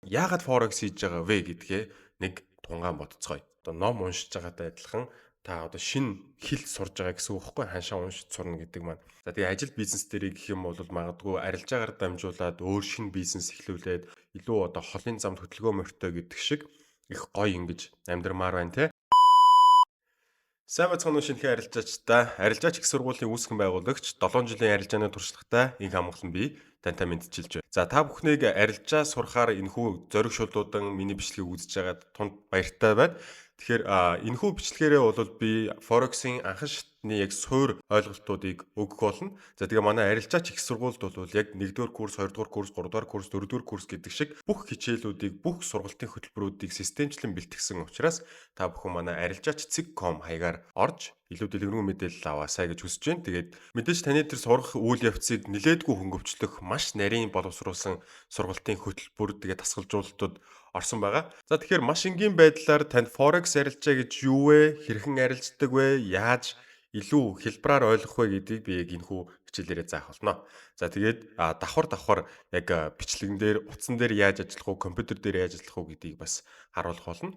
Яагаад Forex хийж байгаа вэ гэдгээ нэг тунгаан бодцгоё. Одоо ном уншиж байгаатай адилхан та одоо шинэ хэл сурж байгаа гэсэн үг байхгүй ханшаа уншиж сурна гэдэг маань. За тэгээ ажил бизнес дээр гэх юм бол магадгүй арилжаагаар дамжуулаад өөр шинэ бизнес эхлүүлээд илүү одоо холын замд хөдөлгөөн морьтой гэдэг шиг их гоё ингэж амьдрмаар байна те. Сайн бацхан шинэхэн арилжаачтай. Арилжаач их сургуулийн үүсгэн байгуулагч 7 жилийн арилжааны туршлагатай инх амгалан би тантай мэдчилж байна. За та бүхнийг арилжаа сурахаар энэхүү зориг шулуудан миний бичлэгийг үзэж байгаад тунд баяртай байна. Тэгэхээр энэхүү бичлэгээрээ бол би Forex-ийн анхан шатны яг суур ойлголтуудыг өгөх болно. За тэгээ манай арилжаач их сургуульд бол яг 1-р курс, 2-р курс, 3-р курс, 4-р курс гэдэг шиг бүх хичээлүүдийг, бүх сургалтын хөтөлбөрүүдийг системчлэн бэлтгэсэн учраас та бүхэн манай арилжаач.com хаягаар орж илүү дэлгэрэнгүй мэдээлэл аваасай гэж хүсэж байна. Тэгээд мэдээж таны тэр сурах үйл явцыг нилээдгүй хөнгөвчлөх маш нарийн боловсруулсан сургалтын хөтөлбөр тэгээд тасгалжуулалтууд орсон байгаа. За тэгэхээр маш энгийн байдлаар танд Forex арилжаа гэж юу вэ? Хэрхэн арилждаг вэ? Яаж илүү хэлбэраар ойлгох вэ гэдгийг би яг энэхүү хичээлээрээ заах болно. За тэгээд давхар яг бичлэгэн дээр утсан дээр яаж ажиллах уу, компьютер дээр яаж ажиллах уу гэдгийг бас харуулах болно.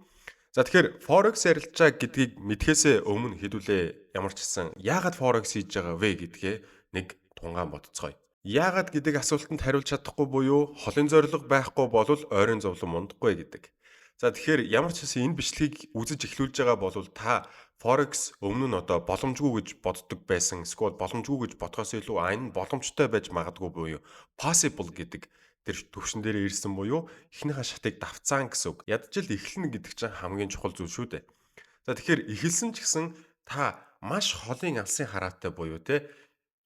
За тэгэхээр Forex арилжаа гэдгийг мэдхээсээ өмнө хэдүүлээ ямар ч гэсэн яагаад Forex хийж байгаа вэ гэдгээ нэг тунгаан бодцгоё. Яагаад гэдэг асуултанд хариулж чадахгүй буюу холын зориг байхгүй болвол ойрын зовлон мундахгүй гэдэг. За тэгэхээр ямар ч хэсэн энэ бичлэгийг үзэж эхлүүлж байгаа бол та Forex өмнө нь одоо боломжгүй гэж боддог байсан эсвэл боломжгүй гэж бодхоос илүү энэ боломжтой байж магадгүй буюу possible гэдэг тэр төвшин дээр ирсэн буюу эхнийхээ шатыг давцаан гэсэн үг. Ядчил эхлэнэ гэдэг чинь хамгийн чухал зүйл шүү дээ. За тэгэхээр эхэлсэн ч гэсэн та маш холын алсын хараатай буюу те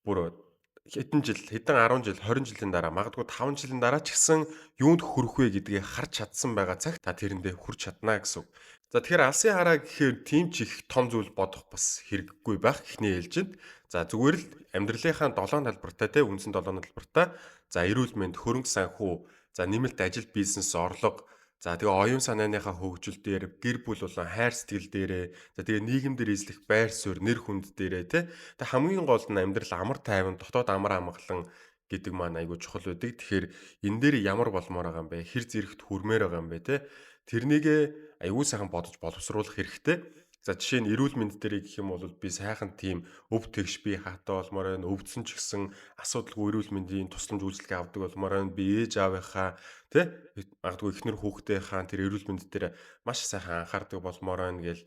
бүр хэдэн 10 жил, 20 жилийн дараа, магадгүй 5 жилийн дараа ч гэсэн юунд хүрэх вэ гэдгийг харж чадсан байгаа цагт та тэрэндээ хүрч чадна гэсэн үг. За тэгэхээр алсын хараа гэхээр тийм ч их том зүйл бодох бас хэрэггүй байх эхний ээлжинд. За зүгээр л амьдралынхаа 7 талбартай те үндсэн 7 талбартай. За эрүүл мэнд, хөрөнгө санхүү, за нэмэлт ажил, бизнес, орлого, за тэгээ оюун санааныхаа хөгжил дээр, гэр бүл болон хайр сэтгэл дээрээ, за тэгээ нийгэмдэр эзлэх байр суурь, нэр хүнд дээрээ те. Тэг хамгийн гол нь амьдрал амар тайван, дотоод амар амгалан гэдэг маань айгүй чухал байдаг. Тэгэхээр энэ дээр ямар болмоор байгаа юм бэ? Хэр зэрэгт хүрмээр байгаа юм бэ те? Тэрнийгээ айгүй сайхан бодож боловсруулах хэрэгтэй. За жишээ нь эрүүл мэнд дээр гэх юм бол би сайхан тийм өв тэгш би хаатай болмоор байна. Өвдсөн ч гэсэн асуудалгүй эрүүл мэндийн тусламж үйлчилгээ авдаг болмоор байна. Би ээж аавынхаа тэ магадгүй эхнэр хүүхдийнхаа тэр эрүүл мэнд дээр маш сайхан анхаардаг болмоор байна гэл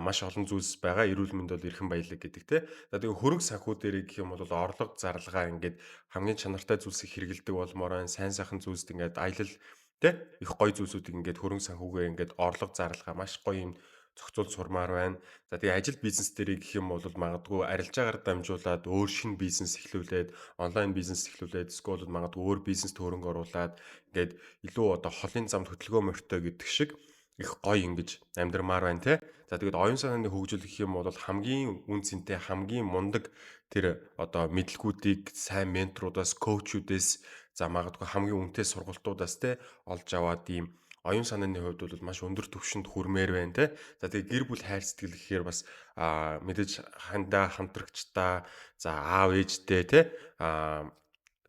маш олон зүйлс байгаа. Эрүүл мэнд бол эрхэм баялаг гэдэг те. За тэгээ хөрөнгө санхүү дээр гэх юм бол орлого зарлага ингээд хамгийн чанартай зүйлсийг хэрэгэлдэг болмоор байна. Сайн сайхан зүйлсд ингээд аялал тэ их гоё зүйлсүүдийг ингээд хөрөнгө санхүүгээр ингээд орлого зарлага маш гоё юм зохицуул сурмаар байна. За тэгээ ажил бизнес дээр гэх юм бол магадгүй арилжаагаар дамжуулаад өөр шинэ бизнес эхлүүлээд онлайн бизнес эхлүүлээд эсвэл магадгүй өөр бизнест хөрөнгө оруулаад ингээд илүү одоо холын замд хөдөлгөөн морьтой гэдэг шиг их гоё ингэж амьдрмаар байна те. За тэгээд оюун санааны хөгжил гэх юм бол хамгийн үн цэнтэй хамгийн мундаг тэр одоо мэдлгүүдийг сайн менторудаас, коучудаас за магадгүй хамгийн үнэтэй сургалтуудаас те олж аваад ийм оюун санааны хувьд бол маш өндөр түвшинд хүрмээр байна те. За тэгээ гэр бүл хайр сэтгэл гэхээр бас мэдээж хандаа хамтрагчдаа за аав ээжтэй те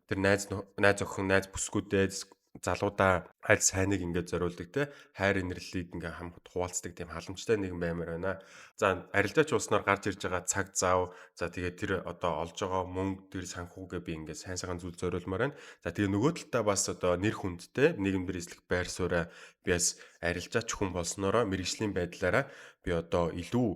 тэр найз охин найз бүсгүүдэд залуудаа аль сайныг ингээд зориулдаг те хайр инэрлийг ингээд хамт хуваалцдаг тийм халамжтай нэгэн баймаар байна. За арилжаач ууснаар гарч ирж байгаа цаг зав за тэгээ тэр одоо олж байгаа мөнгө тэр санхүүгээ би ингээд сайн сайхан зүйл зориулмаар байна. За тэгээ нөгөө талдаа бас одоо нэр хүндтэй нийгэмдэр эзлэх байр сууриа би бас арилжаач хүн болсноороо мэрэгжлийн байдлаараа би одоо илүү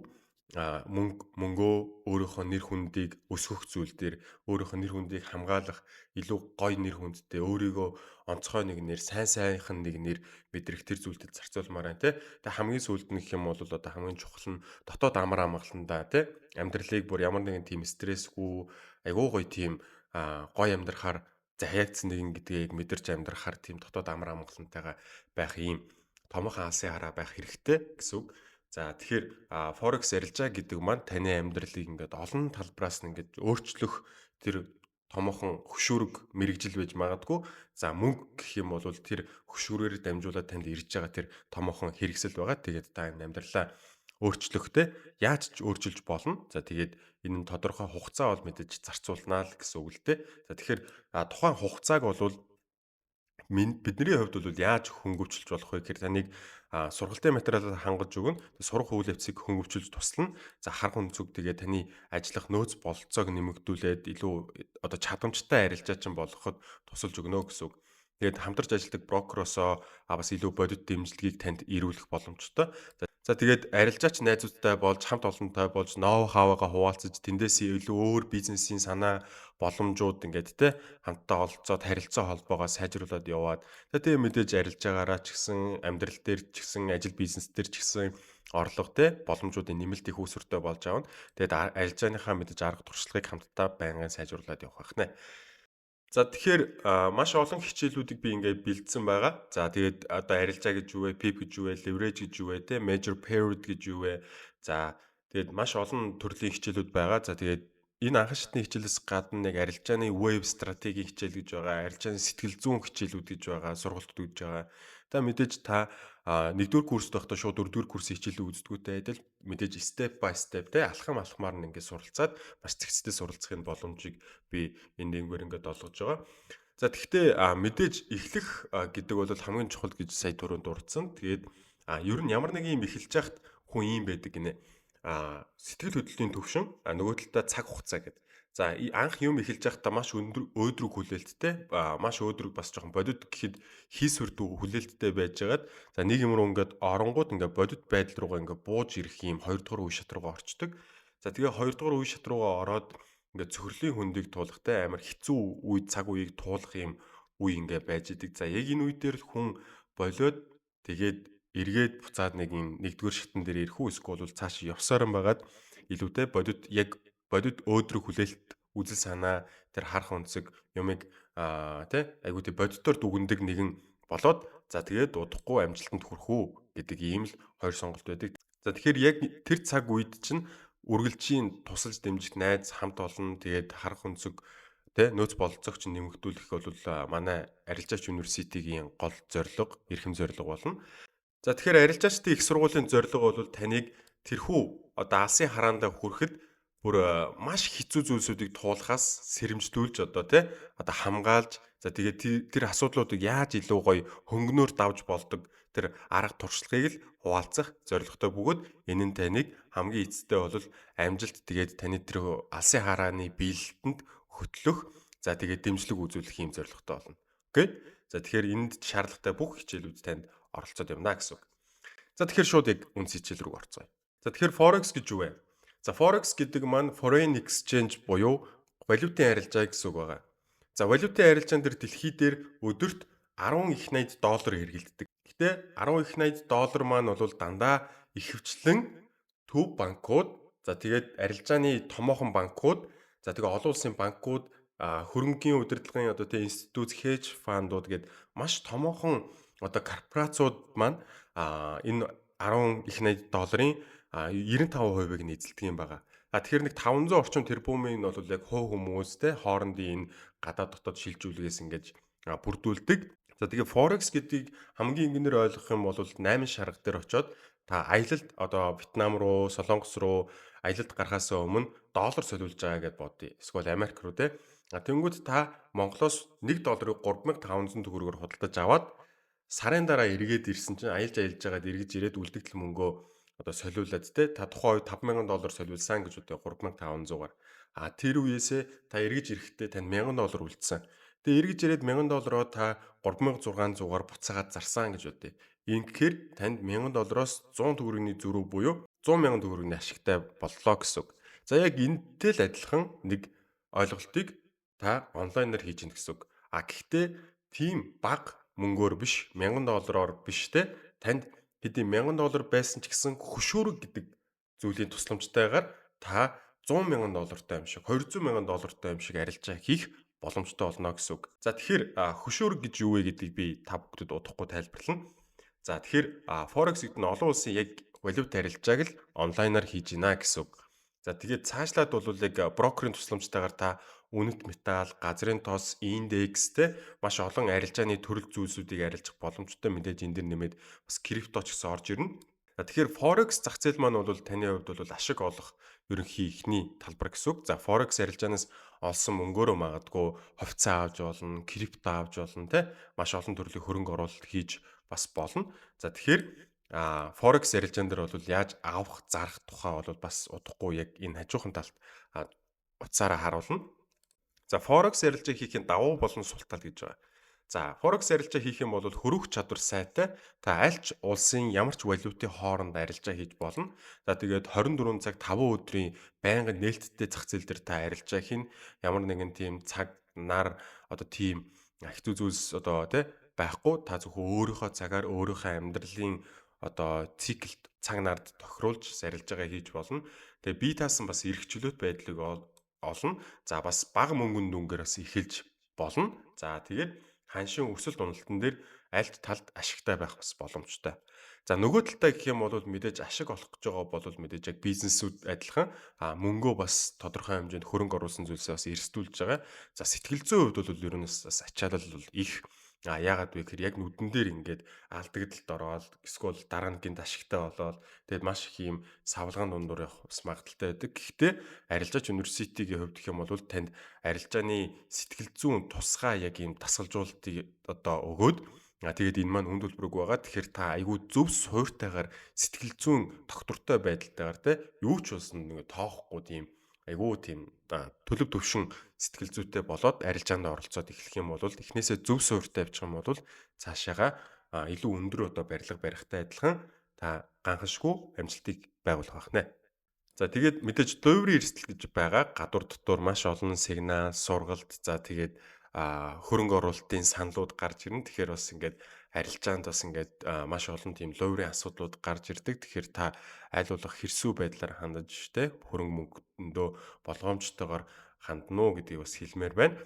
мөнгөө өөрийнхөө нэр хүндийг өсгөх зүйл дээр өөрийнхөө нэр хүндийг хамгаалах илүү гоё нэр хүндтэй өөрийгөө онцгой нэг нэр сайн сайхан нэг нэр мэдрэх тэр зүйлдэд зарцуулмаар байна те. Тэгээ хамгийн сүүлд нь гэх юм бол одоо хамгийн чухал нь дотоод амар амгаландаа те амьдралыг бүр ямар нэгэн тийм стрессгүй айгуу гоё тийм гоё амьдрахаар захиагдсан нэгэн гэдгийг мэдэрч амьдрахаар тийм дотоод амар амгалантайгаа байх ийм томоохон алсын хараа байх хэрэгтэй гэсэн үг. За тэгэхээр Forex арилжаа гэдэг маань таны амьдралыг ингээд олон талбараас нь ингээд өөрчлөх тэр томоохон хөшүүрэг мэрэгжил байж магадгүй. За мөнгө гэх юм бол тэр хөшүүрээр дамжуулаад танд ирж байгаа тэр томоохон хэрэгсэл байгаа. Тэгээд та энэ амьдралаа өөрчлөхтэй яаж ч өөрчилж болно. За тэгээд энэ нь тодорхой хугацаа бол мэдээж зарцуулнаа л гэсэн үг л дээ. За тэгэхээр тухайн хугацааг бол Бидний хувьд бол яаж хөнгөвчлж болох вэ гэхээр таныг сургалтын материалаар хангаж өгнө. Сурах үйл явцыг хөнгөвчлж туслана. За харах өнцөг тэгээ таны ажиллах нөөц бололцоог нэмэгдүүлээд илүү одоо чадамжтай арилжаачин болгоход тусалж өгнө гэсэн үг. Тэгээд хамтарч ажилладаг брокеросоо бас илүү бодит дэмжлэгийг танд ирүүлэх боломжтой. За тэгээд арилжаач найзуудтай болж хамт олонтой болж ноу хаваагаа хуваалцаж тэндээсээ илүү өөр бизнесийн санаа боломжууд ингээд те хамтдаа олцоод харилцаа холбоогоо сайжруулад яваад тэгээ мэдээж арилж байгаараа ч гэсэн амьдрал дээр ч гэсэн ажил бизнес дээр ч гэсэн орлого те боломжуудын нэмэлт их үүсвэртэй болж аавна. Тэгээд арилжааныхаа мэдээж арга туршлагыг хамтдаа байнгын сайжруулад явах байх нэ. За тэгэхээр маш олон хичээлүүдийг би ингээд бэлдсэн байгаа. За тэгээд одоо арилжаа гэж юу вэ? PIP гэж юу вэ? Leverage гэж юу вэ? Тэ major period гэж юу вэ? За тэгээд маш олон төрлийн хичээлүүд байгаа. За тэгээд энэ анхан шатны хичээлээс гадна нэг арилжааны wave стратегийн хичээл гэж байгаа. Арилжааны сэтгэл зүйн хичээлүүд гэж байгаа. Сургалтууд гэж байгаа. Та мэдээж нэгдүгээр курст байхдаа шууд дөрөвдүгээр курсын хичээлийг үздэггүйтэй адил мэдээж step by step те алхам алхмаар нь ингээд суралцаад маш зэгцтэй суралцахын боломжийг би энэ нэгвэр ингээд олгож байгаа. За тэгвэл мэдээж эхлэх гэдэг бол хамгийн чухал гэж сая түрүүнд дурдсан. Тэгээд ер нь ямар нэг юм эхэлж яхад хүн ийм байдаг гинэ. Сэтгэл хөдлөлийн төвшин нөгөө талдаа цаг хугацаа гэдэг. За анх юм эхэлж байхдаа маш өөдрөг хүлээлттэй маш өөдрөг бас жоохон бодит гэхэд хийс хүрдүү хүлээлттэй байжгаад за нэг юм руу ингээд оронгууд ингээд бодит байдал руугаа ингээд бууж ирэх юм хоёрдугаар үе шат руугаа орчдөг. За тэгээ хоёрдугаар үе шат руугаа ороод ингээд цөхрлийн хөндийг туулахтай амар хэцүү үе цаг үеийг туулах юм үе ингээд байж идэг. За яг энэ үе дээр л хүн болоод тэгээд эргээд буцаад нэг юм нэгдүгээр шатн дээр ирэх үү эсвэл бол цааш явсаар юм байгаад илүүтэй бодит өөдрөг хүлээлт үзэл санаа тэр харах өнцөг юмыг айгуу тий бодитоор дүгндэг нэгэн болоод за тэгээд удахгүй амжилтанд хүрэх үү гэдэг ийм л хоёр сонголт байдаг. За тэгэхээр яг тэр цаг үед чинь үргэлжийн тусалж дэмжих найз хамт олон тэгээд харах өнцөг нөөц бололцоогч нэмэгдүүлэх бол манай арилжаач университигийн гол зорилго, эрхэм зорилго болно. За тэгэхээр арилжаачдын их сургуулийн зорилго бол таныг тэрхүү одоо алсын хараандаа хүрэхэд бүр маш хэцүү зүйлсүүдийг туулахаас сэрэмжлүүлж одоо хамгаалж за тэгээд тэр асуудлуудыг яаж илүү гоё хөнгөнөөр давж болдог тэр арга туршлагыг л хуваалцах зорилготой бөгөөд энэ нь таныг хамгийн эцэстээ бол амжилт тэгээд таны тэр алсын харааны биелэлтэнд хөтлөх за тэгээд дэмжлэг үзүүлэх юм зорилготой болно. Окей. За тэгэхээр энд шаардлагатай бүх хичээлүүд танд оролцоод явна гэсэн үг. За тэгэхээр шууд яг үнс хичээл рүү орцгоё. За тэгэхээр forex гэж юу вэ? За forex гэдэг маань foreign exchange буюу валютын арилжаа гэсэн үг байгаа. За валютын арилжаан дээр дэлхий дээр өдөрт 10 их 80 доллар хэрэгэлддэг. Гэтэ 10 их 80 доллар маань бол дандаа ихэвчлэн төв банкуд за тэгээд арилжааны томоохон банкуд за тэгээд олон улсын банкуд хөрөнгөний удирдлагын одоо тэг институт хедж фандууд гээд маш томоохон одоо корпорациуд маань энэ 10 их 80 долларын 95%-ыг нь эзэлдэг юм байна. Тэгэхээр нэг 500 орчим тэрбумын бол яг хувь хүмүүс хоорондын энэ гадаад дотоод шилжүүлгээс ингэж бүрдүүлдэг. За тэгээ forex гэдгийг хамгийн энгийнээр ойлгох юм бол 8 шарга дээр очоод та аялалд одоо Вьетнам руу, Солонгос руу аялалд гарахаас өмнө доллар солиулж байгаа гэдээ бодъё. Эсвэл Америк руу тэнгүүд та Монголоос 1 долларыг 3500 төгрөгөөр худалдаж аваад сарын дараа эргээд ирсэн чинь аялж байгаад эргэж ирээд үлдэгдэл мөнгөө одоо солиулаад та тухайн үед 5000 доллар солиулсан гэж одоо 3500-аар тэр үеэсээ та эргэж ирэхдээ танд 1000 доллар үлдсэн. Тэгээ эргэж ирээд 1000 доллароо та 3600-аар буцаагаад зарсан гэж бодъё. Ингэхээр танд 1000 доллароос 100 төгрөгийн зөрүү буюу 100 мянган төгрөгийн ашигтай боллоо гэсэн үг. За яг энэтэй л адилхан нэг ойлголтыг та онлайнаар хийж гэнэ гэсэн үг. Гэхдээ тийм бага мөнгөөр биш 1000 доллараар биш танд хэдий 1000 доллар байсан ч гэсэн хөшөөрөг гэдэг зүйлийн тусламжтайгаар та 100 мянган доллартай юм шиг 200 мянган доллартай юм шиг арилжаа хийх боломжтой болно гэсэн үг. За тэгэхээр хөшөөрөг гэж юу вэ гэдгийг би та бүхэнд удахгүй тайлбарлана. За тэгэхээр forex гэдэг нь олон улсын яг валют арилжааг л онлайнаар хийж гинэ гэсэн үг. За тэгээд цаашлаад бол яг брокерийн тусламжтайгаар та үнэт металл, газрын тос, индекстэй маш олон арилжааны төрөл зүйлсүүдийг арилжах боломжтой мэдээж энэ дэр нэмээд бас крипто ч гэсэн орж ирнэ. За тэгэхээр Forex зах зээл маань бол таны хувьд бол ашиг олох ерөнхий ихний талбар гэсэн үг. За Forex арилжаанаас олсон мөнгөөрөө магадгүй хувьцаа авч болно, крипто авч болно, тэ маш олон төрлийн хөрөнгө оруулалт хийж бас болно. За тэгэхээр Forex арилжаан дээр бол яаж авах, зарах тухай бол бас удахгүй яг энэ хажуухан талд а, утсаараа харуулна. За Forex арилжаа хийхин давуу болон сул тал гэж байгаа. За Forex арилжаа хийх юм бол хөрвөх чадвар сайтай та аль ч улсын ямар ч валютын хооронд арилжаа хийж болно. За тэгээд 24 цаг 5 өдрийн байнгын нээлттэй зах зээл дээр та арилжаа хийн ямар нэгэн тийм цаг нар одоо тийм хэцүү зүйлс одоо тий байхгүй та зөвхөн өөрийнхөө цагаар өөрийнхөө амьдралын одоо циклд цаг нарт тохируулж арилжаагаа хийж болно. Тэгээ бие таасан бас эрх чөлөөт байдлыг олно. За бас бага мөнгөнд дүнгээр бас эхэлж болно. За тэгээд ханшийн өсөлт уналтан дээр аль талд ашигтай байх бас боломжтой. За нөгөө талдаа гэх юм бол мэдээж ашиг олох гэж байгаа бол мэдээж яг бизнесүүд адилхан мөнгөө бас тодорхой хэмжээнд хөрөнгө оруулсан зүйлсээ бас эрсдүүлж байгаа. За сэтгэл зүйн хувьд бол ер нь бас ачаалал бол их. Яагаад вэ гэхээр яг нүдэн дээр ингээд алдагдлалд ороод эсвэл дараа нь гинт ашигтай болоод тэгээд маш их юм савлгаан дундуур явах бас магадaltaй байдаг. Гэхдээ арилжаач университетийн хувьд гэх юм бол танд арилжааны сэтгэл зүйн тусгай яг юм дасгалжуулалтыг одоо өгөөд тэгээд энэ маань үнд төлбөрөг байгаа. Тэгэхээр та айгүй зөв суурьтайгаар сэтгэл зүйн доктортой байдалтайгаар те юу ч болсон нэг тоохгүй тийм айгүй тийм төлөв төвшин сэтгэл зүйтэй болоод арилжаанд оролцоод эхлэх юм бол эхнээсээ зөв суурьтай явчих юм бол цаашаага илүү өндөр одоо барилга барихтай адилхан та ганхашгүй амжилтыг байгуулах байна. За тэгээд мэдээж дойврын эрсдэл гэж байгаа. Гадуур дотор маш олон сигнал, сургалт за тэгээд хөрөнгө оруулалтын саналууд гарч ирнэ. Тэгэхээр бас ингээд арилжаанд бас ингээд маш олон тийм лойврын асуудлууд гарч ирдэг. Тэгэхээр та аль болох хэрсүү байдлаар хандаж штэ хөрөнгө мөнгөндөө болгоомжтойгоор хандна уу гэдгийг бас хэлмээр байна.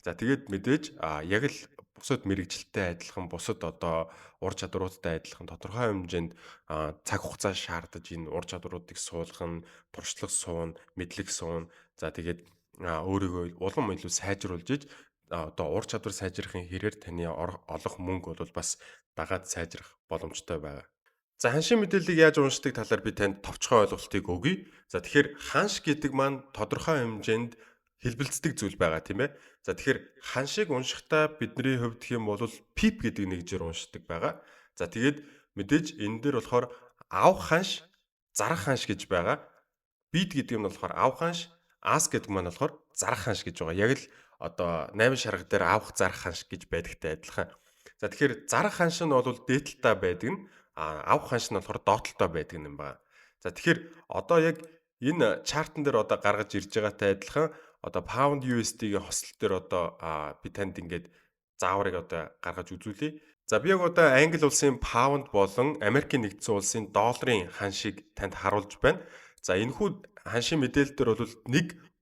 За тэгээд мэдээж яг л бусад мэрэгжилтэй адилхан бусад одоо ур чадваруудтай адилхан тодорхой хэмжээнд цаг хугацаа шаардаж энэ ур чадваруудыг суулгах нь туршлага суун, мэдлэг суун. За тэгээд өөрийгөө улам илүү сайжруулж иж одоо ур чадвар сайжрахын хэрээр таны олох мөнгө бол бас дагаад сайжрах боломжтой байгаа. За ханшийн мэдээллийг яаж уншдаг талаар би танд товчхон ойлголтыг өгье. За тэгэхээр ханш гэдэг маань тодорхой хэмжээнд хэлбэлцдэг зүйл байгаа тийм ээ. За тэгэхээр ханшийг уншихдаа бидний хувьд гэх юм бол пип гэдэг нэг жир уншдаг байгаа. За тэгээд мэдээж энэ дээр болохоор авах ханш, зарах ханш гэж байгаа. Бит гэдэг нь болохоор авах ханш, ас гэдэг маань болохоор зарах ханш гэж байгаа. Яг л одоо 8 шарга дээр авах зарах ханш гэж байдагтай адилхан. За тэгэхээр зарах ханш нь бол дээдэлтэй байдаг нь авах ханш нь болохоор доотлолтой байдаг юм байна. За тэгэхээр одоо яг энэ чартан дээр одоо гаргаж ирж байгаатай адилхан одоо pound USD-гийн хослол дээр одоо би танд ингээд зааврыг одоо гаргаж үзүүлье. За би яг одоо Англи улсын pound болон Америкийн нэгдсэн улсын долларын ханшийг танд харуулж байна. За энэхүү ханшийн мэдээлэл дээр бол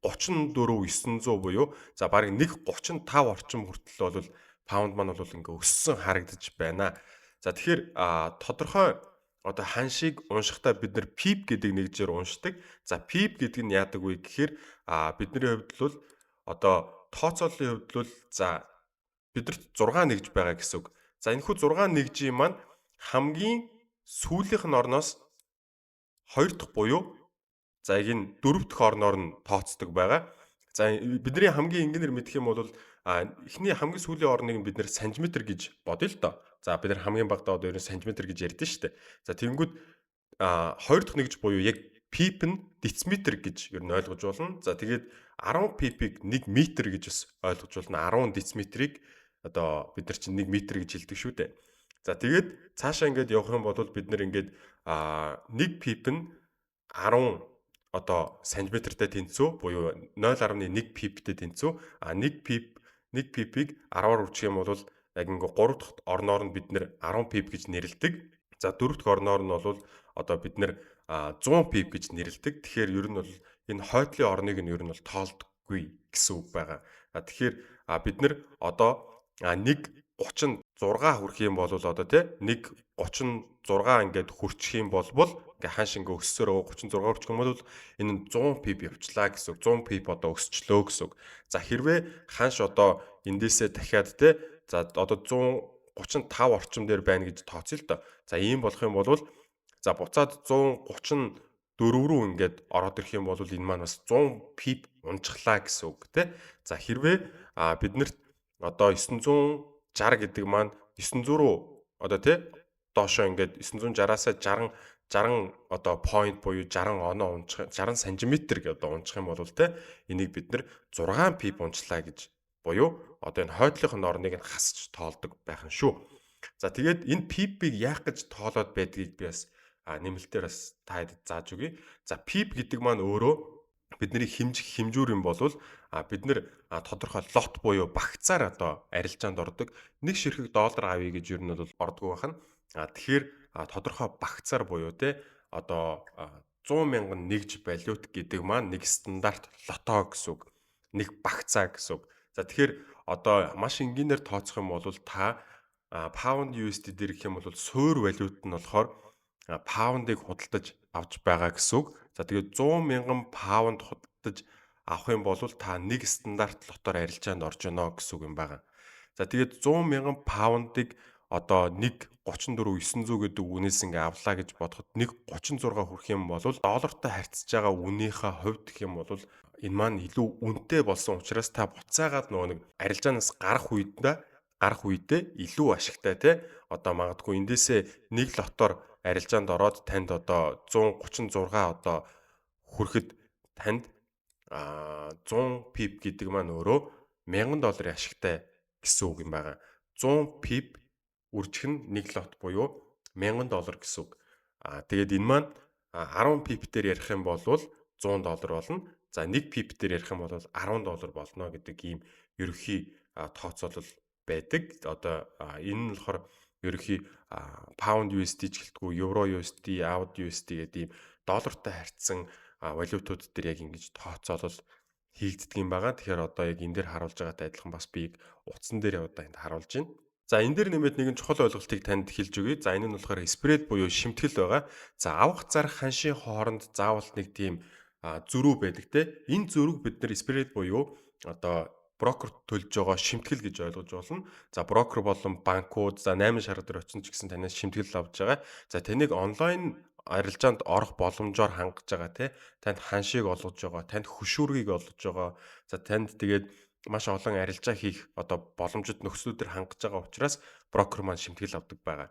1.34.900 буюу за бараг 1.35 орчим хүртэл бол паунд маань бол ингээ өссөн харагдаж байна. За тэгэхээр тодорхой одоо ханшийг уншихдаа бид нар PEEP гэдэг нэг жир уншдаг. За PEEP гэдэг нь яадаг вэ гэхээр бидний хувьд бол одоо тооцооллын хувьд бол за бидэрт 6 нэгж байгаа гэсэн үг. За энэхүү 6 нэгжийн маань хамгийн сүүлийнх нь орноос 2 дахь буюу за яг энэ 4 дахь орноор нь тооцдог байгаа. За бидний хамгийн энгийнээр мэдэх юм бол эхний хамгийн сүүлийн орныг бид нэр сантиметр гэж бодъё л доо. За бид нар хамгийн багадаа одоо ер нь сантиметр гэж ярьдэн шүү дээ. За тэгэнгүүт 2 дахь нэгж буюу яг пип нь дециметр гэж ер нь ойлгож болно. За тэгээд 10 пипийг 1 метр гэж бас ойлгож болно. 10 дециметрийг одоо бид нар чинь 1 метр гэж хэлдэг шүү дээ. За тэгээд цаашаа ингээд явах юм бол бид нар ингээд 1 пип нь 10 одоо сантиметртэй тэнцүү буюу 0.1 пиптэй тэнцүү. 1 пипийг 10-аар үржих юм бол яг ингээ 3 дахь орноор нь бид нэр 10 пип гэж нэрлэдэг. За 4 дахь орноор нь бол одоо бид нэр 100 пип гэж нэрлэдэг. Тэгэхээр ер нь бол энэ хойдлын орныг нь ер нь бол тоолдоггүй гэсэн үг байгаа. Тэгэхээр бид нэр одоо 1.36 хүрэх юм бол одоо тий 1.36 ингээд хүрчих юм бол ингээ ханш ингээ өссөөр 36 хүрчих юм бол энэ нь 100 пип явчлаа гэсэн үг. 100 пип одоо өсчлөө гэсэн үг. За хэрвээ ханш одоо эндээсээ дахиад тий за одоо 135 орчим дээр байна гэж тооцъё л доо. За ийм болох юм бол за За буцаад 134 рүү ингээд ороод ирэх юм бол энэ маань бас 100 пип унчглаа гэсэн үг тий. За хэрвээ биднэрт одоо 960 гэдэг маань 900 руу одоо тий доошоо ингээд 960-аас 60 одоо point буюу 60 оноо унчих 60 сантиметр гэж одоо унчих юм бол тий энийг бид нэр 6 пип унчлаа гэж буюу одоо энэ хойдлынх нь орныг нь хасч тоолдог байх нь шүү. За тэгээд энэ пипийг яах гэж тоолоод байдгийг би бас нэмэлтээр бас та хэд зааж өгье. За пип гэдэг маань өөрөө бидний хэмжих хэмжүүр юм бол бид нэр тодорхой лот буюу багцаар одоо арилжаанд ордог. Нэг ширхэг доллар авъя гэж ер нь бол ордгоо байна. Тэгэхээр тодорхой багцаар буюу те одоо 100 мянган нэгж валют гэдэг маань нэг стандарт лото гэсэн үг. Нэг багцаа гэсэн үг. За тэгэхээр одоо маш энгийнээр тооцох юм бол та паунд USD дээр гэх юм бол суур валют нь болохоор паундыг худалдаж авч байгаа гэсэн үг. За тэгээд 100 мянган паунд худалдаж авах юм бол та нэг стандарт лотоор арилжаанд орж оноо гэсэн үг юм байна. За тэгээд 100 мянган паундыг одоо 1.34.900 гэдэг үнээс ингээ авлаа гэж бодоход 1.36 хүрэх юм бол доллартай харьцаж байгаа үнийхээ хувьд гэх юм бол энэ маань илүү үнэтэй болсон учраас та буцаагаад нөгөө нэг арилжаанаас гарах үедээ илүү ашигтай те одоо магадгүй эндээсээ нэг лотоор арилжаанд ороод танд одоо 136 одоо хүрэхэд танд 100 пип гэдэг маань өөрөө $1000 ашигтай гэсэн үг юм байна. 100 пип үржих нь нэг лот буюу $1000 гэсэн үг. Тэгээд энэ маань 10 пип дээр ярих юм бол $100 болно. За 1 пип дээр ярих юм бол $10 болно гэдэг ийм ерөнхий тооцоолол байдаг. Одоо энэ нь болохоор ерөнхий паунд USD ч гэлтгүй, евро USD, AUD USD гэдэг ийм доллартай харьцсан валютууд дээр яг ингэж тооцоолол хийгддэг юм байгаа. Тэгэхээр одоо яг энэ дээр харуулж байгаатай адилхан бас би утсан дээр одоо энд харуулж байна. За энэ дээр нэмээд нэгэн чухал ойлголтыг танд хэлж өгье. За энэ нь болохоор спред буюу шимтгэл байгаа. За авах зарах ханшийн хооронд заавал нэг тийм зөрүү байдаг те. Энэ зөрүүг бид нэр спред буюу одоо брокер төлж байгаа шимтгэл гэж ойлгож болно. За брокер болон банкуд за 8 шар дээр очсон ч гэсэн танаас шимтгэл авч байгаа. За таныг онлайн арилжаанд орох боломжоор хангаж байгаа те. Танд ханшийг олгож байгаа, танд хөшүүргийг олгож байгаа. За танд тэгээд маш олон арилжаа хийх одоо боломжит нөхцлүүдээр хангаж байгаа учраас брокер маань шимтгэл авдаг байгаа.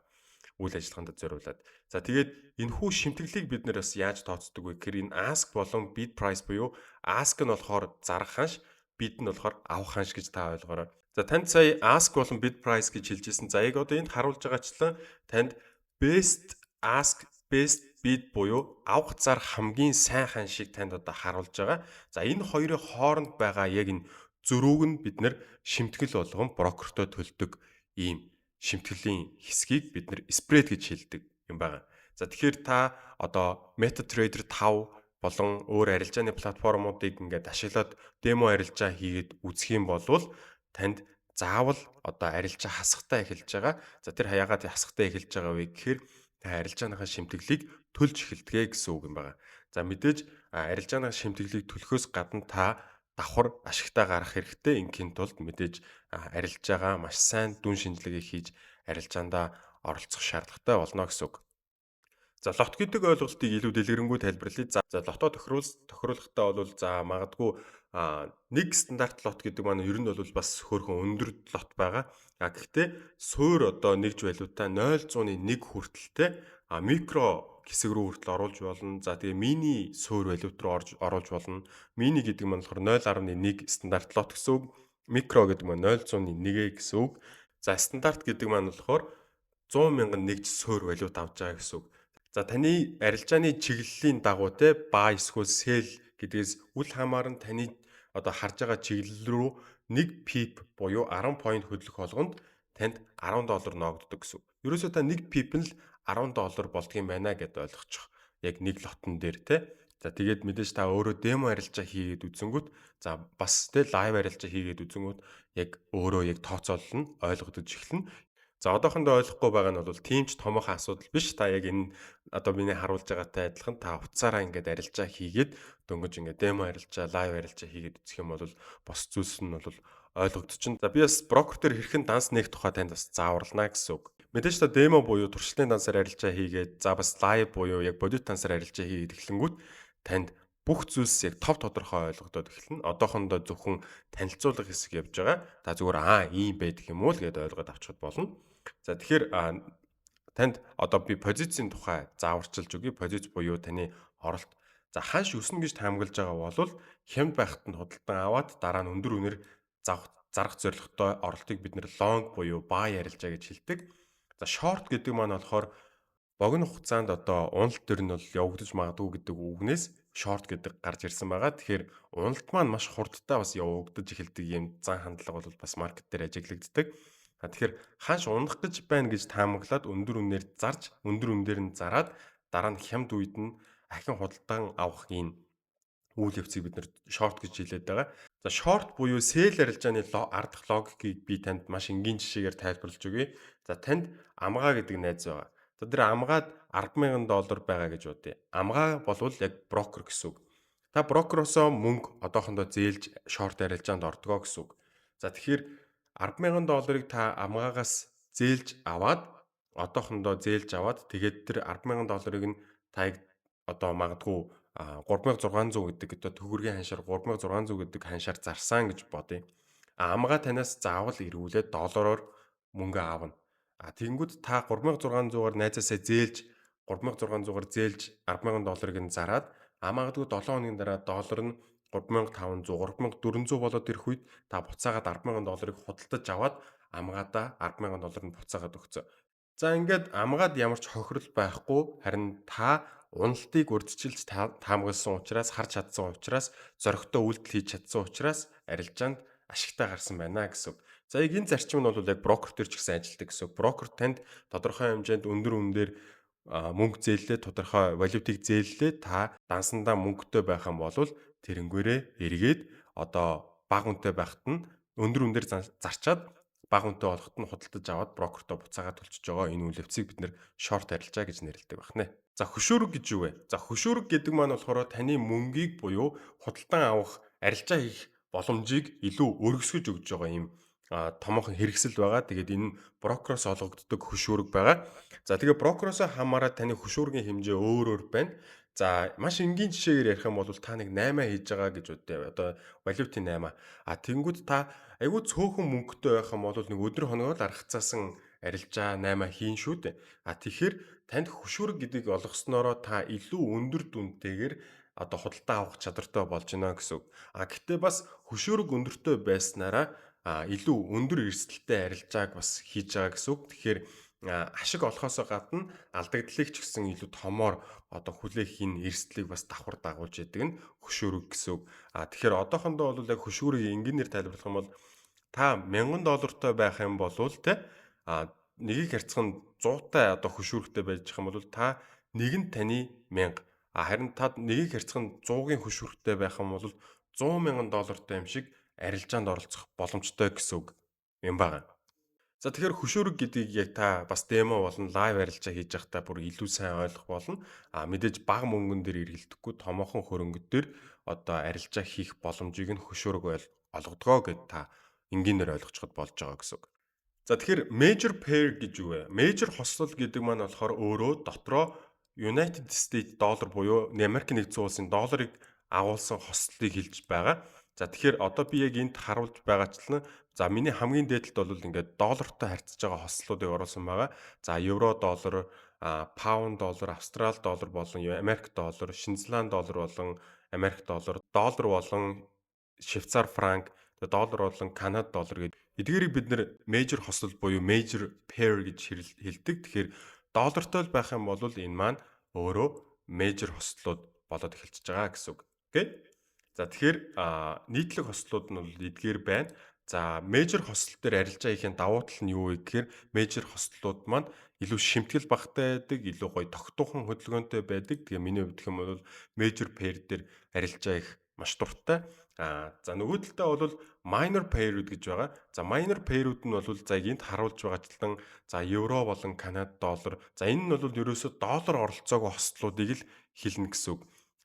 Үйл ажиллагаанд зориулаад. За тэгээд энэхүү шимтгэлийг бид нэр бас яаж тооцдог вэ гэхээр энэ ask болон bid price буюу ask нь болохоор зарах ханш, bid нь болохоор авах ханш гэж та ойлгоорой. За танд сая ask болон bid price гэж хэлжсэн. За яг одоо энд харуулж байгаачлан танд best ask, best bid буюу авах зар хамгийн сайн ханшийг танд одоо харуулж байгаа. За энэ хоёрын хооронд байгаа яг энэ зөрүүг нь бид нэр шимтгэл болгон брокертой төлдөг ийм шимтгэлийн хэсгийг бид нэр spread гэж хэлдэг юм байна. За тэгэхээр та одоо MetaTrader 5 болон өөр арилжааны платформуудыг ингээд ашиглаад демо арилжаа хийгээд үзэх юм бол танд заавал одоо арилжаа хасахтаа эхэлж байгаа. За тэр хаяагаад хасахтаа эхэлж байгаа вэ гэхээр та арилжааныхаа шимтгэлийг төлж эхэлдэг гэсэн үг юм байна. За мэдээж арилжааныхаа шимтгэлийг төлөхөөс гадна та давхар ашигтай гарах хэрэгтэй. Ингийн тулд мэдээж арилжаагаа маш сайн дүн шинжилгээ хийж арилжаандаа оролцох шаардлагатай болно гэсэн үг. За лот гэдэг ойлголтыг илүү дэлгэрэнгүй тайлбарлая. За лото тохируулахтаа бол за магадгүй нэг стандарт лот гэдэг маань ер нь бол бас хөөрхөн өндөр лот байгаа. Гэхдээ суур одоо нэгж валютаа 0.1 хүртэлтэй микро хэсэг рүү хүртэл оруулж болно. За тэгээ мини суур валют руу оруулж болно. Мини гэдэг нь болохоор 0.1 стандарт лот гэсэн үг. Микро гэдэг нь 0.1 гэсэн үг. За стандарт гэдэг маань болохоор 100 мянган нэгж суур валют авч байгаа гэсэн үг. За таны арилжааны чиглэлийн дагуу те buy эсвэл sell гэдгээс үл хамааран таны одоо харж байгаа чиглэл рүү 1 pip буюу 10 point хөдлөх болгонд танд $10 ногддог гэсэн. Ерөөсөө та 1 pip нь л $10 болдгийм байна гэд ойлгочих. Яг нэг лотон дээр те. За тэгээд мэдээж та өөрөө демо арилжаа хийгээд үзэнгүүт за бас те лайв арилжаа хийгээд үзэнгүүт яг өөрөө яг тооцоолол нь ойлгогдож эхэлнэ. За одоохондоо ойлгохгүй байгаа нь бол тийм ч томоохон асуудал биш. Та яг энэ одоо миний харуулж байгаатай адилхан та утсаараа ингээд арилжаа хийгээд дөнгөж ингээд демо арилжаа, лайв арилжаа хийгээд үзэх юм бол бос зүйлс нь бол ойлгогдчихно. За би бас брокер дээр хэрхэн данс нээх тухай танд бас зааварлана гэсэн үг. Мэдээж та демо буюу туршлагын дансаар арилжаа хийгээд за бас лайв буюу яг бодит дансаар арилжаа хийгээд эхлэнгүүт танд бүх зүйлс яг тов тодорхой ойлгогдоод эхэлнэ. Одоохондоо зөвхөн танилцуулга хэсэг явж байгаа. Та зүгээр ийм байдаг юм уу л гэдээ ойлгоод авчихад болно. За тэгэхээр танд одоо би позицийн тухай зааварчилж өгье. Позиц буюу таны оролт. За ханш өснө гэж таамаглаж байгаа бол хямд байхад нь худалдан аваад дараа нь өндөр үнээр зарах зорилготой оролтыг бид нэр long буюу buy арилжаа гэж хэлдэг. За short гэдэг маань болохоор богино хугацаанд одоо уналт төр нь бол явагдаж магадгүй гэдэг үгнээс short гэдэг гарч ирсэн байгаа. Тэгэхээр уналт маань маш хурдтай бас явагдаж эхэлдэг юм зан хандлага бол бас маркет дээр ажиглагддаг. Тэгэхээр ханш унах гэж байна гэж таамаглаад өндөр үнээр зарж өндөр үнээр нь зараад дараа нь хямд үед нь ахин худалдан авах юм үйл явцыг бид нэр short гэж хэлээд байгаа. За short буюу sell арилжааны ардах логикийг би танд маш энгийн жишээгээр тайлбарлаж өгье. За танд амгаа гэдэг найз байгаа. За тэр амгаад $10,000 байгаа гэж бодъё. Амгаа болвол яг брокер гэсэн үг. Та брокероосоо мөнгө одоохондоо зээлж short арилжаанд ордгоо гэсэн үг. За тэгэхээр $10,000-ыг та амгаагаас зээлж аваад одоохондоо зээлж аваад тэгээд тэр $10,000-ыг нь та одоо магадгүй 3600 гэдэг одоо төгрөгийн ханшаар 3600 гэдэг ханшаар зарсан гэж бодъё. Амгаа танаас заавал эргүүлээд доллараар мөнгө аавна. Тэгэнгүүт та 3600-аар найзаасаа зээлж 3600-аар зээлж $10,000-ыг нь зараад магадгүй 7 хоногийн дараа доллар нь 3500 3400 болоод ирэх үед та буцаагаад $10,000-ыг худалдаж аваад амгаадаа $10,000 нь буцаагаад өгцөө. За ингээд амгаад ямар ч хохирол байхгүй харин та уналтыг урьдчилж таамагласан учраас харж чадсан учраас зоригтой үйлдэл хийж чадсан учраас арилжаанд ашигтай гарсан байна гэсэн үг. За яг энэ зарчим нь бол яг брокер төр ч гэсэн ажилтдаг гэсэн үг. Брокер танд тодорхой хэмжээнд өндөр үнээр мөнгө зээллээ тодорхой валютыг зээллээ та дансандаа мөнгөтэй байх юм бол тэрнгээрээ эргээд одоо бага үнэтэй байхад нь өндөр үнээр зарчаад бага үнэтэй болоход нь худалдаж аваад брокертой буцаагаад төлчихөж байгаа энэ үйл явцыг бид нэр шорт арилжаа гэж нэрлэдэг байна. За хөшөөрөг гэж юу вэ? За хөшөөрөг гэдэг маань болохоор таны мөнгийг буюу худалдан авах арилжаа хийх боломжийг илүү өргөсгөж өгж байгаа юм томоохон хэрэгсэл байгаа. Тэгээд энэ брокероос олгогддог хөшөөрөг байгаа. За тэгээ брокероос хамаараа таны хөшөөрөгийн хэмжээ өөр өөр байна. За маш энгийн жишээгээр ярих юм бол та нэг 8 хийж байгаа гэж үдээ. Одоо валютын 8. Тэнгүүд та айгүй цөөхөн мөнгөтэй байх юм бол нэг өдөр хоногоо л аргацаасан арилжаа 8 хийн шүү дээ. Тэгэхээр танд хөшөөрөг гэдгийг олгосноороо та илүү өндөр дүнтэйгээр одоо худалдаа авах чадвартай болж байна гэсэн үг. Гэхдээ бас хөшөөрөг өндөртэй байснараа илүү өндөр эрсдэлтэй арилжааг бас хийж байгаа гэсэн үг. Тэгэхээр ашиг олохоос гадна алдагдлыг ч гэсэн илүү томоор одоо хүлээх энэ эрсдлийг бас давхар дагуулж яадаг нь хөшөөрөг гэсэн үг. Тэгэхээр одоохондоо бол яг хөшөөрөгийн энгийнээр тайлбарлах юм бол та $1000 байх юм бол те нэгийг харьцан 100-тай одоо хөшөөрөгтэй байж байгаа юм бол та нэг нь таны 1000 харин та нэгийг харьцан 100-гийн хөшөөрөгтэй байх юм бол $100,000 юм шиг арилжаанд оролцох боломжтой гэсэн үг юм байна. За тэгэхээр хөшөөрөг гэдгийг яг та бас демо болон лайв арилжаа хийж байхдаа бүр илүү сайн ойлгох болно. Мэдээж бага мөнгөн дээр эргэлдэхгүй томоохон хөрөнгө дээр одоо арилжаа хийх боломжийг нь хөшөөрөг олгодгоо гэд та энгийнээр ойлгоцоход болж байгаа гэсэн үг. За тэгэхээр major pair гэж юу вэ? Major хослол гэдэг маань болохоор өөрөө дотроо United States доллар буюу Америк нэгдсэн улсын долларыг агуулсан хослолыг хэлж байгаа. За тэгэхээр одоо би яг энд харуулж байгаачлан за миний хамгийн дээдлэлт бол ингээд доллартай харьцаж байгаа хослолуудыг оруулсан байгаа. За евро доллар, паунд доллар, австрал доллар болон Америк доллар, Шинзланд доллар болон Америк доллар, доллар болон Швейцар франк, доллар болон Канада доллар гэдэг эдгээрийг бид нэр major хослол буюу major pair гэж хэлдэг. Тэгэхээр доллартай байх юм бол энэ маань өөрөө major хослолууд болоод эхэлж байгаа гэсэн үг. Окей? За тэгэхээр нийтлэг хослолууд нь бол эдгээр байна. За major хослол дээр арилжаа хийхин давуу тал нь юу вэ гэхээр major хослолууд маань илүү шимтгэл багтай байдаг, илүү гоё тогтуухан хөдөлгөөнтэй байдаг. Тэгээ миний хувьд гэх юм бол major pair дээр арилжаа их маш дуртай. За нөгөө талдаа бол minor pair-ууд гэж байгаа. За minor pair-ууд нь бол за энд харуулж байгаачлан за евро болон Канада доллар. За энэ нь бол ерөөсөө доллар оролцоогүй хослолуудыг л хэлнэ гэсэн үг.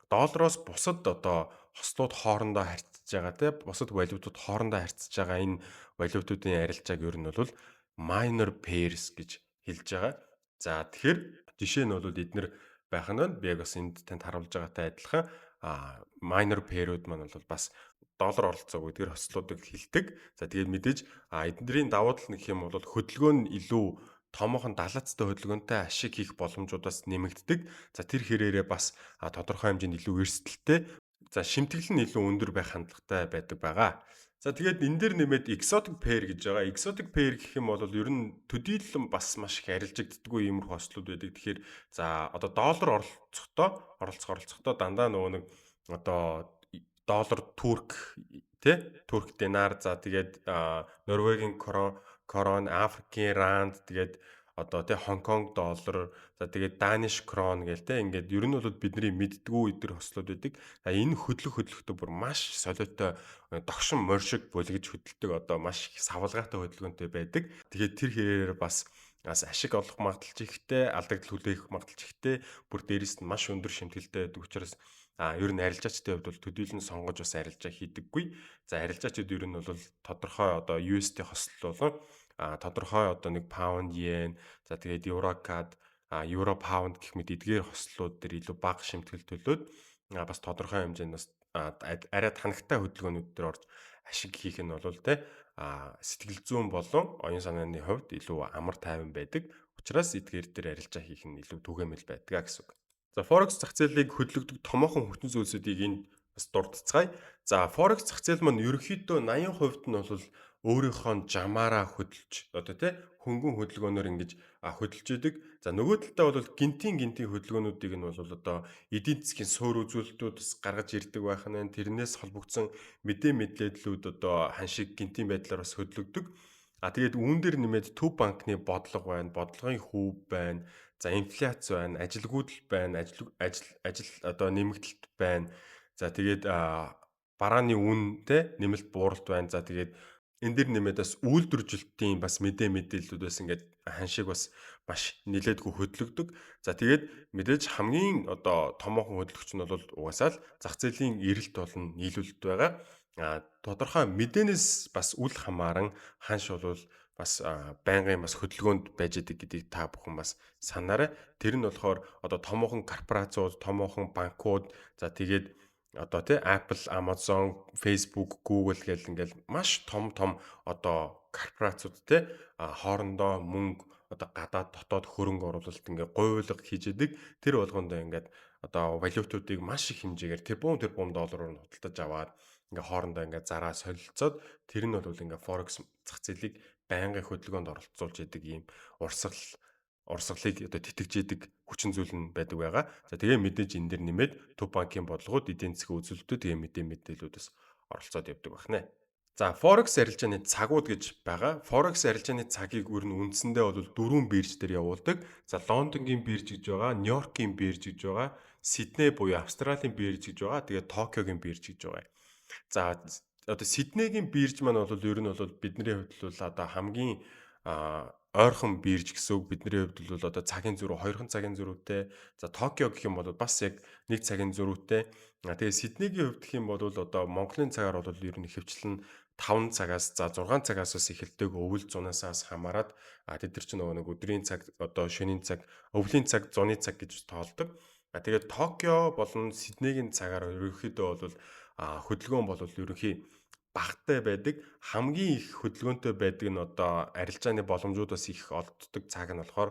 Доллароос бусад одоо хослууд хоорондоо харьцаж байгаа те бусад валютууд хоорондоо харьцаж байгаа энэ валютуудын арилжааг ер нь бол minor pairs гэж хэлж байгаа. За тэгэхээр жишээ нь бол эднэр байх нь байна. Би яг бас энд танд харуулж байгаатай адилхан minor pair-ууд маань бол бас доллар оролцоог эдгээр хослуудыг хилдэг. За тэгээд мэдээж эднэрийн давуу тал гэх юм бол хөдөлгөөн нь илүү томоохон далаацтай хөдөлгөөнтэй ашиг хийх боломжуудаас нэмэгддэг. За тэр хэрээрээ бас тодорхой хэмжээнд илүү эрсдэлтэй. За шимтгэл нь илүү өндөр байх хандлагатай байдаг байгаа. За тэгээд энэ дээр нэмээд exotic pair гэж байгаа. Exotic pair гэх юм бол ер нь төдийлөн бас маш их арилжагддаггүй иймэрхүү хослууд байдаг. Тэгэхээр за одоо доллар оролцохдоо дандаа нөгөө нэг одоо доллар турк турк динар за тэгээд Норвегийн крон, Африкийн ранд тэгээд одоо Хонконг доллар за тэгээд Даниш крон гээл ингээд ер нь бол бидний мэддгүү эдгээр хослууд байдаг. Энэ хөдлөхдөө бүр маш солиотой догшин морьшиг булгиж хөдөлдөг одоо маш их савлгаатай хөдөлгөөнтэй байдаг. Тэгээд тэр хэрээр бас ашиг олох магадлал ихтэй, алдагдал хүлээх магадлал ихтэй, бүр дээрээс нь маш өндөр шимтгэлтэй байдаг учраас ер нь арилжаачдын хувьд бол төдийлөн сонгож бас арилжаа хийдэггүй. За арилжаачид ер нь бол тодорхой одоо USD хосол болон тодорхой одоо нэг паунд, йен, за тэгээд еврокад, евро паунд гэх мэт эдгээр хослууд дээр илүү бага шимтгэл төлөөд бас тодорхой хэмжээнд бас арай танагтай хөдөлгөөнүүд дээр орж ашиг хийх нь бол сэтгэл зүйн болон оюун санааны хувьд илүү амар тайван байдаг. Учираас эдгээр дээр арилжаа хийх нь илүү түгээмэл байдаг гэсэн үг. За Forex зах зээлийг хөдөлгөдөг томоохон хүчин зүйлсүүдийг энэ бас дурдцгаая. За Forex зах зээл маань ерөнхийдөө 80% нь бол өөрийнхөө жамаараа хөдөлж одоо хөнгөн хөдөлгөөнөөр ингэж хөдөлж идэг. За нөгөө талдаа бол гинтийн хөдөлгөөнүүдийг нь бол одоо эдийн засгийн суур үзүүлэлтүүд бас гаргаж ирдэг байх нь тэрнээс холбогдсон мэдээллүүд одоо ханшиг гинтийн байдлаар бас хөдөлгдөг. Тэгээд үүн дээр нэмээд төв банкны бодлого байна, бодлогын хүүв байна. За инфляц байна, ажилгүйдэл байна, ажил одоо нэмэгдэлт байна. За тэгээд барааны үнэтэй нэмэлт бууралт байна. За тэгээд энэ дэр нэмээд бас үйлдвэржилтийн бас мэдээллүүдээс ингээд ханшиг бас маш нэлээдгүй хөдлөгдөг. За тэгээд мэдээж хамгийн одоо томоохон хөдлөгч нь бол угаасаа л зах зээлийн эрэлт болон нийлүүлэлт байгаа. Тодорхой мэдээнээс бас үл хамааран ханш бол бас байнгын бас хөдөлгөөнд байж идэг гэдгийг та бүхэн бас санаарай. Тэр нь болохоор одоо томоохон корпорациуд, томоохон банкуд, за тэгээд одоо Apple, Amazon, Facebook, Google гэл ингээл маш том одоо корпорациуд хоорондоо мөнгө одоо гадаад дотоод хөрөнгө оруулалт ингээ гуйлга хийж идэг. Тэр болгондоо ингээд одоо валютуудыг маш их хэмжээгээр тэрбум доллараар худалдаж аваад ингээ хоорондоо ингээ зараа солилцоод тэр нь бол ингээ Forex зах зээлийг байнгын хөдөлгөөнд оролцуулж идэг ийм урсгалыг одоо тэтгэж идэг хүчин зүйл нь байдаг байгаа. За тэгээ мэдээж энэ дэр нэмээд төв банкын бодлогууд, эдийн засгийн үзүүлэлтүүд тэгээ мэдээлүүдээс оролцоод явдаг байна. За Forex арилжааны цагууд гэж байгаа. Forex арилжааны цагийг өөр нь үндсэндээ бол 4 бирж дээр явуулдаг. За Лондонгийн бирж гэж байгаа, Нью-Йоркийн бирж гэж байгаа, Сидней буюу Австралийн бирж гэж байгаа, тэгээ Токиогийн бирж гэж байгаа. За одоо Сиднейгийн бирж маань бол ер нь бол бидний хувьд бол одоо хамгийн ойрхон бирж гэсэн үг. Бидний хувьд бол одоо цагийн зөрүү 2 цагийн зөрүүтэй. За Токио гэх юм бол бас яг 1 цагийн зөрүүтэй. Тэгээ Сиднейгийн хувьд гэх юм бол одоо Монголын цагаар бол ер нь ихэвчлэн 5 цагаас за 6 цагаас бас эхэлдэг өвөл зунаасаас хамаарат тэд нар ч нөгөө нэг өдрийн цаг одоо шөнийн цаг өвлийн цаг зуны цаг гэж тоолдог. Тэгээд Токио болон Сиднейгийн цагаар ерөнхийдөө бол хөдөлгөөн бол ерөнхий багтай байдаг. Хамгийн их хөдөлгөөнтэй байдаг нь одоо арилжааны боломжуудаас их олддог цаг нь болохоор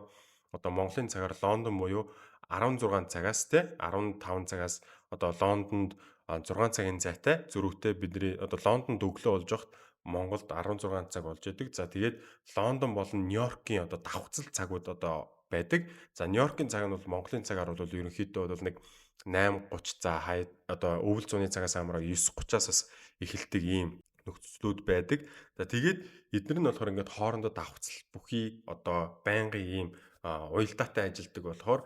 одоо Монголын цагаар Лондон буюу 16 цагаас 15 цагаас одоо Лондонд 6 цагийн зайтай зөрүүтэй бидний одоо Лондонд өглөө болж байхад Монголд 16 цаг болж идэг. За тэгээд Лондон болон Нью-Йоркийн одоо давхцал цагууд одоо байдаг. За Нью-Йоркийн цаг нь бол Монголын цагаар бол ерөнхийдөө бол нэг 8:30 за хай одоо өвөл зуны цагаас хамаараа 9:30-аас бас эхэлдэг ийм нөхцлүүд байдаг. За тэгээд эдгээр нь болохоор ингээд хоорондоо давхцал бүхий одоо байнгын ийм уялдаатай ажилдаг болохоор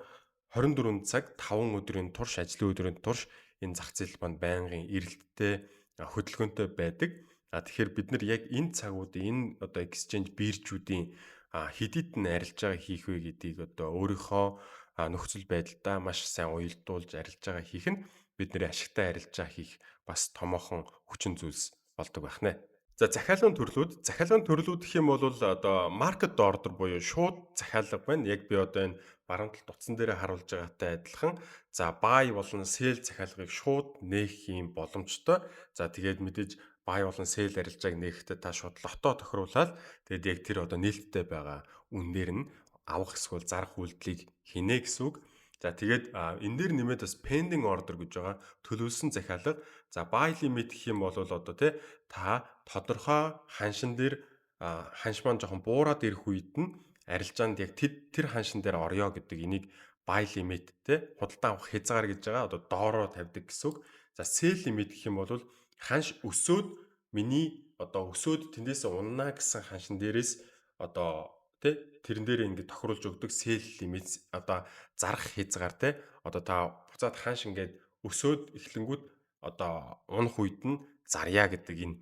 24 цаг 5 өдрийн турш ажлын өдрийн турш энэ зах зээл маань байнгын эрэлттэй хөдөлгөөнтэй байдаг. Тэгэхээр бид нар яг энэ цагуудын энэ одоо exchange биржүүдийн хэдийд нь арилжаа хийх вэ гэдгийг одоо өөрийнхөө нөхцөл байдлаа маш сайн уялдуулж арилжаа хийх нь бидний ашигтай арилжаа хийх бас томоохон хүчин зүйлс болдог байна. За захиалгын төрлүүд гэх юм бол одоо market order буюу шууд захиалга байна. Яг би одоо энэ баруун талд утсан дээр харуулж байгаатай адилхан. За buy болон sell захиалгыг шууд нээх юм боломжтой. За тэгээд мэдээж buy болон sell арилжааг нээхдээ та шууд лото тохируулаад тэгээд яг тэр одоо нээлттэй байгаа үнээр нь авах эсвэл зарах үйлдэлийг хийнэ гэсэн үг. За тэгээд энэ дээр нэмээд бас pending order гэж байгаа төлөвлөсөн захиалга. За buy limit гэх юм бол одоо тий та тодорхой ханшин дээр ханш маань жоохон буураад ирэх үед нь арилжаанд яг тэр ханшин дээр орё гэдэг энийг buy limit тий худалдан авах хязгаар гэж байгаа. Одоо доороо тавьдаг гэсэн үг. За sell limit гэх юм бол ханш өсөөд миний одоо өсөөд тэндээс унана гэсэн ханшин дээрээс одоо тий тэрэн дээр ингээд тохируулж өгдөг sell limit одоо зарах хязгаар тий одоо та буцаад ханш ингээд өсөөд эхлэнгүүт одоо унах үед нь зарья гэдэг энэ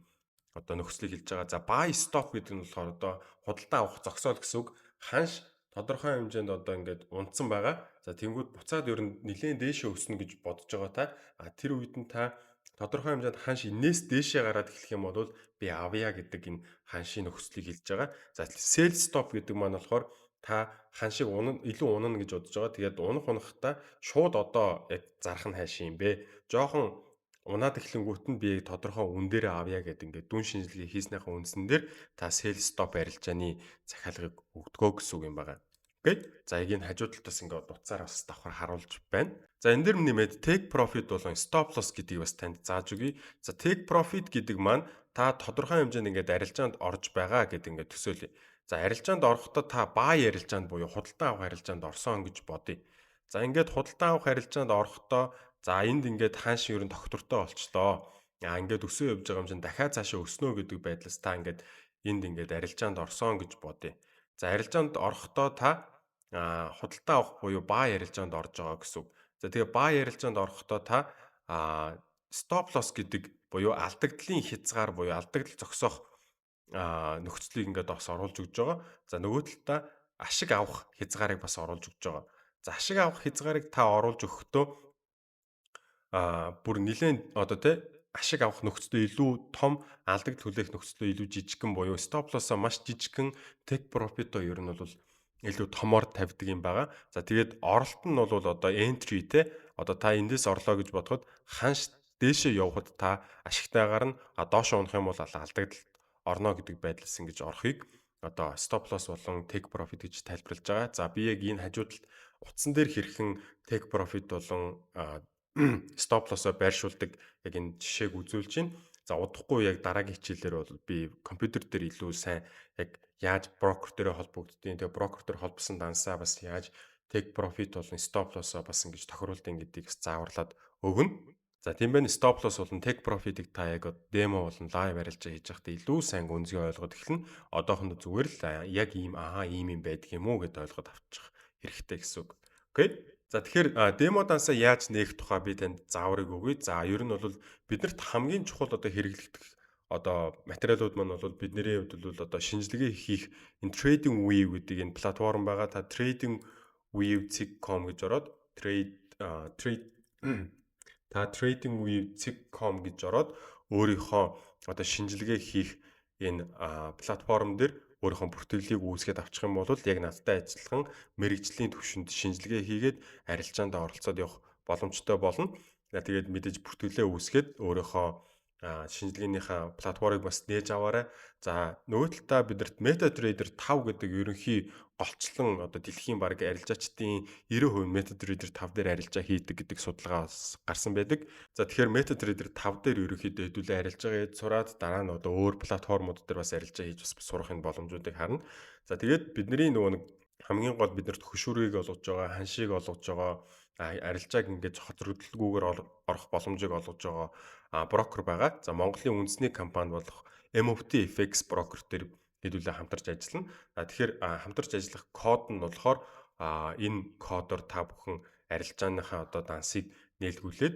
одоо нөхцөлийг хэлж байгаа. За buy stop гэдэг нь болохоор одоо худалдан авах зогсоол гэсэн үг. Ханш тодорхой хэмжээнд одоо ингээд унтсан байгаа. За тэнгууд буцаад ер нь нэлээд дээшээ өснө гэж бодож байгаа та. Тэр үед нь та тодорхой хэмжээнд ханш энээс дээшээ гараад эхлэх юм бол би авъя гэдэг энэ ханшийн нөхцөлийг хэлж байгаа. За sell stop гэдэг маань болохоор та ханшийг илүү унана гэж бодож байгаа. Тэгээд унахтаа шууд одоо яг зарах нь хайш юм бэ? Жохон унаад эхлэнгүүт нь би тодорхой үн дээр авъя гэдэг ингээд дүн шинжилгээ хийснийхаа үндсэн дээр та sell stop арилжааны захиалгыг өгдгөө гэсэн үг юм байна. Окей. За яг энэ хажуу талаас ингээд утсаар бас давхар харуулж байна. За энэ дэр нэмээд take profit болон stop loss гэдгийг бас танд зааж өгье. За take profit гэдэг маань та тодорхой хэмжээнд ингээд арилжаанд орж байгаа гэдэг ингээд төсөөлье. За арилжаанд орохдоо та buy арилжаанд буюу худалдан авах арилжаанд орсон гэж бодъё. За ингээд худалдан авах арилжаанд орохдоо за энд ингээд хааш ер нь тогтвортой болчлоо. Ингээд өсөө явж байгаа юм чинь дахиад цаашаа өснө гэдэг байдлаас та ингээд энд ингээд арилжаанд орсон гэж бодъё. За арилжаанд орохдоо та худалдан авах буюу buy арилжаанд орж байгаа гэсэн үг. За тэгээ buy арилжаанд орохдоо та stop loss гэдэг буюу алдагдлын хязгаар буюу алдагдал зогсоох нөхцөлийг ингээд бас оруулж өгж байгаа. За нөгөө талдаа ашиг авах хязгаарыг бас оруулж өгж байгаа. За ашиг авах хязгаарыг та оруулж өгөхдөө бүр нэлээд одоо тий ашиг авах нөхцөлөө илүү том алдагдал хүлээх нөхцөлөө илүү жижигхэн буюу stop loss-а маш жижигхэн take profit-о ер нь бол илүү томоор тавьдаг юм байгаа. За тэгээд оролт нь бол одоо entry тий одоо та эндээс орлоо гэж бодоход ханш дээшээ явхад та ашигтайгаар нь доош унах юм бол алдагдал орно гэдэг байдлаас ингэж орохыг одоо stop loss болон take profit гэж тайлбарлаж байгаа. За би яг энэ хажуудалд утсан дээр хэрхэн take profit болон stop loss-о байршуулдаг яг энэ жишээг үзүүлж байна. За удахгүй яг дараагийн хичээлээр бол би компьютер дээр илүү сайн яг яаж брокер дээр холбогддгийг тэгээ брокер дээр холбосон дансаа бас яаж take profit болон stop loss-о бас ингэж тохируулдгийг гэдгийг зааварлаад өгнө. За тийм байна. Stop loss болон take profit-ыг та яг демо болон лайв арилжаа хийж байхдаа илүү сайн гүнзгий ойлгоод эхэлнэ. Одоохондоо зүгээр л яг ийм ийм байдаг юм уу гэдээ ойлгоод авчих хэрэгтэй гэсэн үг. Окей. За тэгэхээр демо дансаа яаж нээх тухай би танд зааврыг өгье. За ер нь бол биднэрт хамгийн чухал одоо хэрэглэгдэх одоо материалууд маань бол бидний хувьд бол одоо шинжилгээ хийх энэ trading view гэдэг энэ платформ байгаа. Та tradingview.com гэж ороод tradingview.com гэж ороод өөрийнхөө одоо шинжилгээ хийх энэ платформ дээр өөрийнхөө бүртгэлийг үүсгээд авчих юм бол яг надтай ажиллахан мэрэгжлийн түвшинд шинжилгээ хийгээд арилжаанд оролцоод явах боломжтой болно. Тэгээд мэдээж бүртгэлээ үүсгээд өөрийнхөө шинжилгээнийхээ платформыг бас нээж аваарай. За нөгөө талдаа бидэрт MetaTrader 5 гэдэг ерөнхий голчлон одоо дэлхийн баг арилжаачдын 90% MetaTrader 5 дээр арилжаа хийдэг гэдэг судалгаа гарсан байдаг. За тэгэхээр MetaTrader 5 дээр ерөнхийдөө хэдүүлээ арилжаа хийж сураад дараа нь одоо өөр платформуд дээр бас арилжаа хийж бас сурахын боломжуудыг харна. За тэгээд бидний нөгөө нэг хамгийн гол биднэрт хөшүүргийг олгож байгаа, ханшийг олгож байгаа, арилжааг ингээд хоцрогдлгүйгээр орох боломжийг олгож байгаа брокер байгаа. За Монголын үндэсний компани болох MFT FX брокер дээр хэдүүлээ хамтарч ажиллана. Тэгэхээр хамтарч ажиллах код нь болохоор энэ кодоор та бүхэн арилжааныхаа одоо дансыг нээлгүүлээд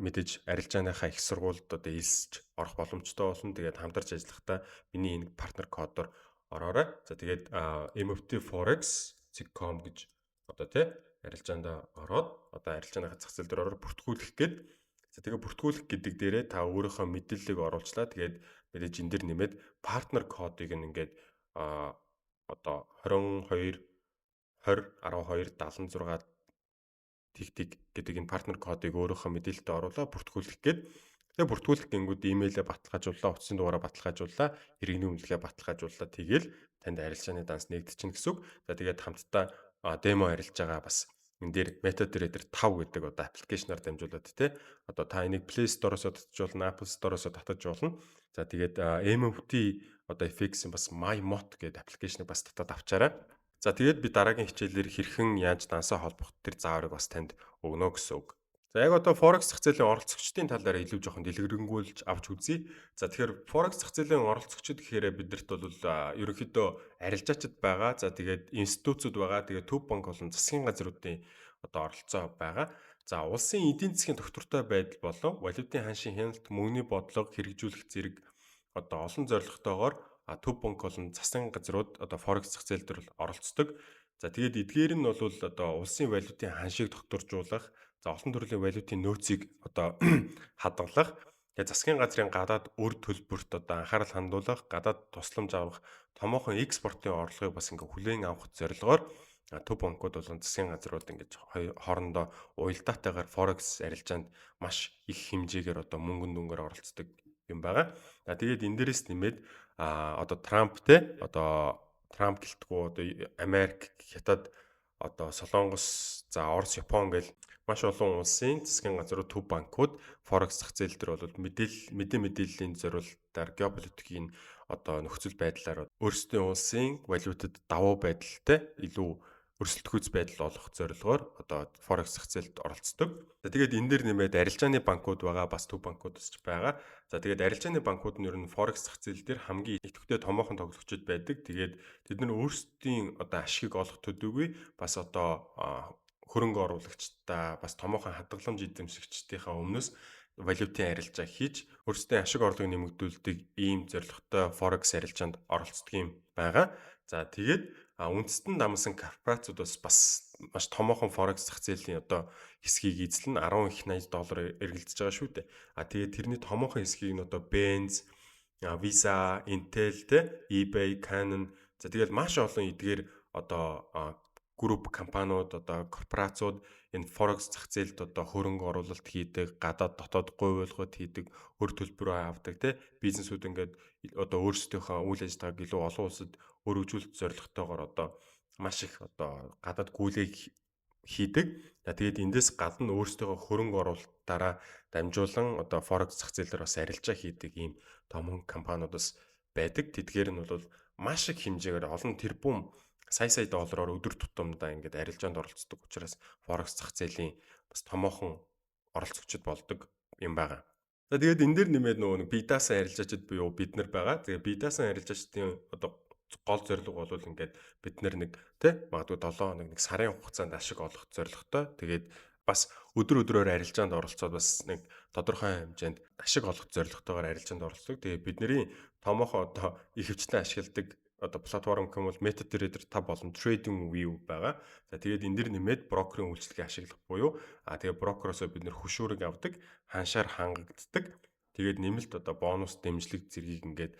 мэдээж арилжааныхаа их сургуульд одоо элсэж орох боломжтой болно. Тэгээд хамтарч ажиллахдаа миний энэ партнер кодоор ороорой. За тэгээд MFT Forex.com гэж одоо тий арилжаанд ороод одоо арилжааныхаа зах зээл дээр ороод бүртгүүлэх гээд за тэгээ бүртгүүлэх гэдэг дээрээ та өөрийнхөө мэдээллийг оруулчлаа. Тэгээд мэдээж энэ дэр нэмээд партнер кодыг ингээд одоо 22 20 12 76 тэг гэдэг энэ партнер кодыг өөрийнхөө мэдээлэлтэд оруулаад бүртгүүлэх гээд тэгээ бүртгүүлэх гингүүд имэйлээ баталгаажууллаа, утасны дугаараа баталгаажууллаа, иргэний үнэлгээ баталгаажууллаа. Тэгээл танд арилжааны данс нэгдчихнэ гэсэн үг. За тэгээд хамтдаа демо арилж байгаа бас энэ дээр MetaTrader 5 гэдэг одоо аппликейшнаар дамжуулаад те одоо та энийг Play Store-оос татаж болно, Apple Store-оос татаж болно. За тэгээд MFT одоо FX-ийн бас MyMot гэдэг аппликейшнийг бас татаад авчаарай. За тэгээд би дараагийн хичээлээр хэрхэн яаж дансаа холбох тэр зааврыг бас танд өгнө гэсэн үг. За яг одоо Forex зах зээлийн оролцогчдын талаараа илүү жоохон дэлгэрэнгүүлж авч үзье. За тэгэхээр Forex зах зээлийн оролцогчид гэхээр бидэрт бол ерөнхийдөө арилжаачид байгаа. За тэгээд институтсууд байгаа. Тэгээд төв банк болон засгийн газруудын одоо оролцоо байгаа. За улсын эдийн засгийн доктортой байдал болон валютын ханшийн хяналт, мөнгөний бодлого хэрэгжүүлэх зэрэг одоо олон зорилготойгоор төв банк болон засгийн газрууд одоо Forex зах зээл дээр оролцдог. За тэгээд эдгээр нь бол одоо улсын валютын ханшийг докторжуулах, за олон төрлийн валютын нөөцийг одоо хадгалах, тэгээд засгийн газрын гадаад өр төлбөрт одоо анхаарал хандуулах, гадаад тусламж авах, томоохон экспортын орлогыг бас ингээ хүлээн авах зорилгоор төв банкуд болон засгийн газрууд ингэж хоорондоо уялдаатайгаар Forex арилжаанд маш их хэмжээгээр одоо мөнгөн дүнгээр оролцдог юм байгаа. За тэгээд энэ дээрээс нэмээд одоо Трамп те одоо Трамп гэлтгүү одоо Америк, Хятад, одоо Солонгос, за Орос, Япон гэл маш олон улсын засгийн газрууд, төв банкуд Forex зах зээл дээр бол мэдээллийн зориулалтаар геополитикийн одоо нөхцөл байдлаар өөрсдийн улсын валютад давуу байдалтай илүү өрсөлдөхүйц байдал олох зорилгоор одоо Forex зах зээлд оролцдог. За тэгээд энэ дээр нэмээд арилжааны банкуд байгаа, бас төв банкуд бас байгаа. За тэгээд арилжааны банкуд нь ер нь Forex зах зээл дээр хамгийн идэвхтэй томоохон тоглогчид байдаг. Тэгээд тэд нар өөрсдийн одоо ашигыг олох төдийгүй бас одоо хөрөнгө оруулагчдаа бас томоохон хадгаламж эзэмшигчдийнхаа өмнөөс валютын арилжаа хийж өөрсдийн ашиг орлогыг нэмэгдүүлдэг ийм зорилготой Forex арилжаанд оролцдог юм байгаа. За тэгээд үндэстэн дамсан корпорациуд бас маш томоохон Forex зах зээлийн одоо хэсгийг эзлэн 10 их $80 эргэлдэж байгаа шүү дээ. Тэгээд тэрний томоохон хэсгийг нь одоо Benz, Visa, Intel те eBay, Canon за тэгээд маш олон эдгээр одоо групп компаниуд одоо корпорациуд энэ Forex зах зээлд одоо хөрөнгө оруулалт хийдэг, гадаад дотоод гуйвуулгад хийдэг, өр төлбөрөө авдаг те бизнесүүд ингээд одоо өөрсдийнхөө үйл ажиллагааг илүү олон улсад өргөжүүлэх зорилготойгоор одоо маш их одоо гадаад гүйлгээ хийдэг. За тэгээд эндээс гадна өөрсдийнхөө хөрөнгө оруулалтаараа дамжуулан одоо Forex зах зээлээр бас арилжаа хийдэг ийм том компаниуд бас байдаг. Тэдгээр нь бол маш их хэмжээгээр олон тэрбум сая доллараар өдөр тутамдаа ингээд арилжаанд оролцдог учраас Forex зах зээлийн бас томоохон оролцогчд болдог юм байгаа. За тэгээд энэ дээр нэмээд нөгөө нэг бие даасан арилжаачид буюу бид нар байгаа. Тэгээд бие даасан арилжаачдын одоо гол зорилго бол ингээд бид нар нэг тий магадгүй 7 хоног нэг сарын хугацаанд ашиг олох зорилготой. Тэгээд бас өдрөөр арилжаанд оролцоод бас нэг тодорхой хэмжээнд ашиг олох зорилготойгоор арилжаанд оролцдог. Тэгээд бидний томоохон одоо их хвчлэн ашигладаг одоо платформ гэвэл MetaTrader 5 болон TradingView байгаа. За тэгээд энэ дэр нэмээд брокерийн үйлчлэгийг ашиглах буюу тэгээд брокероос бид нэр хөшүүрэг авдаг, ханшаар хангагддаг. Тэгээд нэмэлт одоо бонус дэмжлэг зэргийг ингээд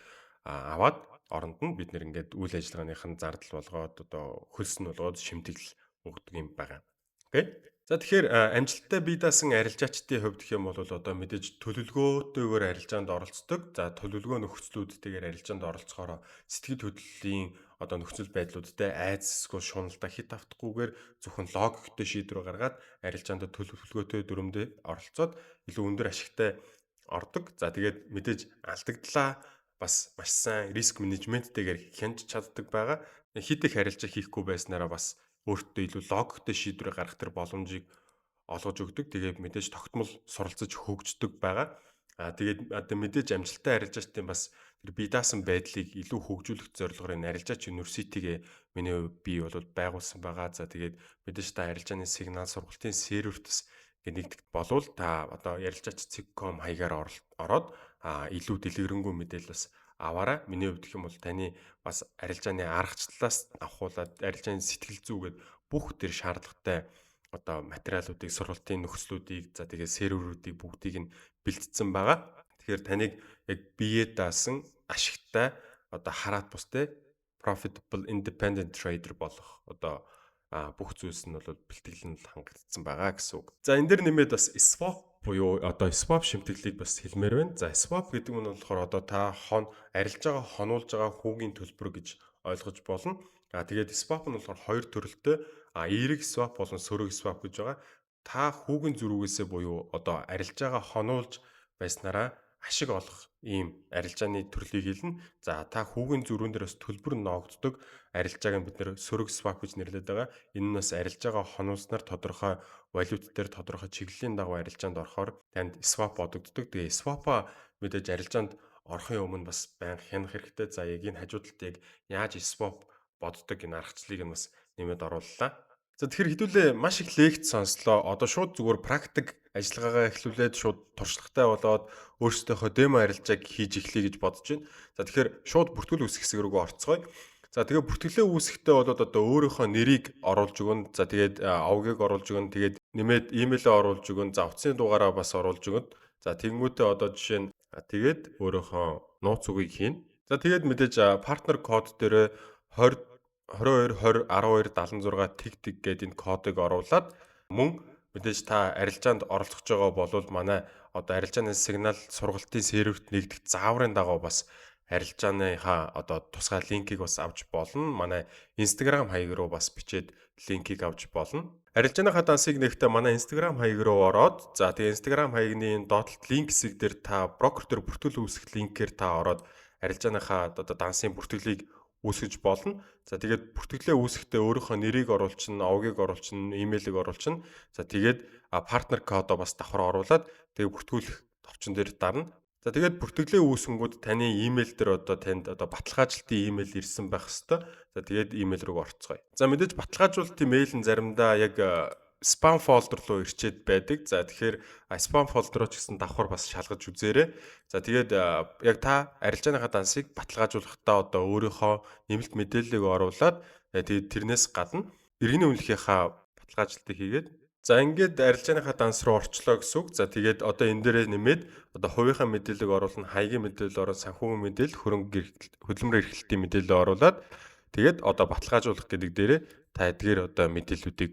аваад оронд нь бид нэр ингээд үйл ажиллагааныхын зардал болгоод одоо хөлс нь болгоод шимтгэл өгдөг юм байгаа. Окей. За тэгэхээр амжилттай бие даасан арилжаачдын хувьд гэх юм бол одоо мэдээж төлөвлөгөөтэйгээр арилжаанд оролцдог. За төлөвлөгөө нөхцлүүдтэйгээр арилжаанд оролцохоор сэтгэл хөдлөлийн одоо нөхцөл байдлуудтай айцсгүй шуналдаа хит автахгүйгээр зөвхөн логиктэй шийдвэр гаргаад арилжаанд төлөвлөгөөтэй дүрмдээ оролцоод илүү өндөр ашигтай ордог. За тэгээд мэдээж алдагдлаа бас маш сайн риск менежменттэйгээр хянж чаддаг байгаа. Хит их арилжаа хийхгүй байснараа бас өөртөө илүү логиктэй шийдвэр гаргах төр боломжийг олгож өгдөг. Тэгээд мэдээж тогтмол суралцаж хөгждөг байгаа. Тэгээд мэдээж амжилттай арилжаачдын бас тэр бие даасан байдлыг илүү хөгжүүлэх зорилгоор энэ арилжаач университигээ миний хувьд би бол байгуулсан байгаа. За тэгээд мэдээж та арилжааны сигнал сургалтын сервертс нэгдэгт болвол та одоо ярилцаач.com хаягаар ороод илүү дэлгэрэнгүй мэдээлэл бас аваарай. Миний хувьд гэх юм бол таны бас арилжааны аргачлалаас авахуулаад арилжааны сэтгэл зүйгээд бүх тэр шаардлагатай одоо материалуудыг, сургалтын нөхцлүүдийг, за тэгээд серверүүдийг бүгдийг нь бэлдсэн байгаа. Тэгэхээр таныг яг бие даасан ашигтай одоо хараат бустай profitable independent trader болох одоо бүх зүйлс нь бол бэлтгэл нь хангагдсан байгаа гэсэн үг. За энэ дэр нэмээд бас swap буюу одоо swap шимтгэлийг бас хэлмээр байна. За swap гэдэг нь болохоор одоо та арилж байгаа хонуулж байгаа хүүгийн төлбөр гэж ойлгож болно. Тэгээд swap нь болохоор хоёр төрөлтэй. Эерэг swap болон сөрөг swap гэж байгаа. Та хүүгийн зүрхгээсээ буюу одоо арилж байгаа хонуулж байснараа ашиг олох ийм арилжааны төрлийг хэлнэ. За та хүүгийн зүрүүн дээр бас төлбөр ноогддог арилжааг нь бид нэр сөрөг swap гэж нэрлэдэг байгаа. Энэ нь бас арилж байгаа хонуулснаар тодорхой валют дээр тодорхой чиглэлийн дагуу арилжаанд орохоор танд swap бодогддог. Тэгээ swap-а мэдээж арилжаанд орохын өмнө бас байнга хянах хэрэгтэй. За яг энэ хажуу талд яг яаж swap боддог энэ аргачлалыг нь бас нэмээд орууллаа. За тэгэхээр хэдүүлээ маш их лекц сонслоо. Одоо шууд зүгээр практик ажиллагаагаа эхлүүлээд шууд туршлагатай болоод өөрсдийнхөө демо арилжааг хийж эхлэе гэж бодож байна. За тэгэхээр шууд бүртгэл үүсгэх хэсэг рүү орцгоё. За тэгээ бүртгэлээ үүсгэхдээ болоод одоо өөрийнхөө нэрийг оруулж өгнө. За тэгээд авгийг оруулж өгнө. Тэгээд нэмээд имэйлээ оруулж өгнө. За утасны дугаараа бас оруулж өгнө. За тэгмүүтээ одоо жишээ нь тэгээд өөрийнхөө нууц үгийг хийнэ. За тэгээд мэдээж партнер код дээр 22 20 12 76 тэг гэдэг энэ кодыг оруулаад мөн мэдээж та арилжаанд оролцож байгаа болвол манай одоо арилжааны сигнал сургалтын серверт нэгдэх зааврын дагуу бас арилжааныхаа одоо тусгай линкийг бас авч болно. Манай Instagram хаяг руу бас бичээд линкийг авч болно. Арилжааныхаа дансыг нэгтээ манай Instagram хаяг руу ороод за тэгээ Instagram хаягны доотлолт линк хэсэг дээр та брокер дээр бүртгэл үүсгэх линкээр та ороод арилжааныхаа одоо дансын бүртгэлийг үүсгэж болно. За тэгээд бүртгэлээ үүсгэхдээ өөрийнхөө нэрийг оруулчихна, авгийг оруулчихна, имэйлийг оруулчихна. За тэгээд партнер кодоо бас давхар оруулаад тэгээд бүртгүүлэх товчон дээр дарна. За тэгээд бүртгэлээ үүсгэнгүүд таны имэйл дээр одоо танд одоо баталгаажлалтын имэйл ирсэн байх хэвээр. За тэгээд имэйл рүү орцгоё. За мэдээж баталгаажуулалтын мэйл нь заримдаа яг спам фолдер руу ирчээд байдаг. За тэгэхээр спам фолдероо ч гэсэн давхар бас шалгаж үзээрэй. За тэгээд яг та арилжааныхаа дансыг баталгаажуулахдаа одоо өөрийнхөө нэмэлт мэдээллийг оруулаад тэгээд тэрнээс гадна иргэний үнэлгээнийхаа баталгаажлалтыг хийгээд за ингээд арилжааныхаа данс руу орчлоо гэсэн үг. За тэгээд одоо энэ дээрээ нэмээд одоо хувийнхаа мэдээллийг оруулна, хаягийн мэдээлэл оруулна, санхүүгийн мэдээлэл, хөрөнгө хөдөлмөр эрхлэлтийн мэдээлэл оруулаад тэгээд одоо баталгаажуулах гэдэг дээрээ та эдгээр одоо мэдээллүүдийг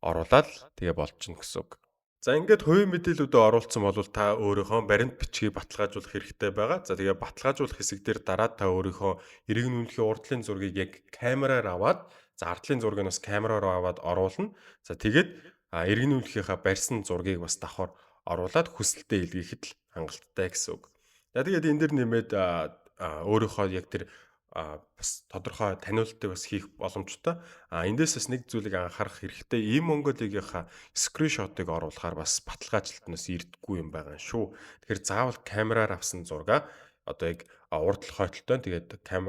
оруулаад тэгээ болчихно гэсэн үг. За ингээд хувийн мэдээллүүдээ оруулсан бол та өөрийнхөө баримт бичгийг баталгаажуулах хэрэгтэй байгаа. За тэгээ баталгаажуулах хэсэг дээр дараад та өөрийнхөө иргэн үнэлгээ урдлын зургийг яг камераар аваад за ардлын зургийг бас камераар аваад оруулна. За тэгээд иргэн үнэлгийнхаа барьсан зургийг бас давхар оруулаад хүсэлтэд илгээхэд л хангалттай гэсэн үг. За тэгээд энэ дэр нэмээд өөрийнхөө яг тэр бас тодорхой таниултыг бас хийх боломжтой. Эндээс бас нэг зүйлийг анхаарах хэрэгтэй. Ийм Монголигийнхаа скриншотыг оруулахаар бас баталгаажлалтнаас ирдэггүй юм байгаа шүү. Тэгэхээр заавал камераар авсан зураг одоо яг урд хойтлолтой тэгээд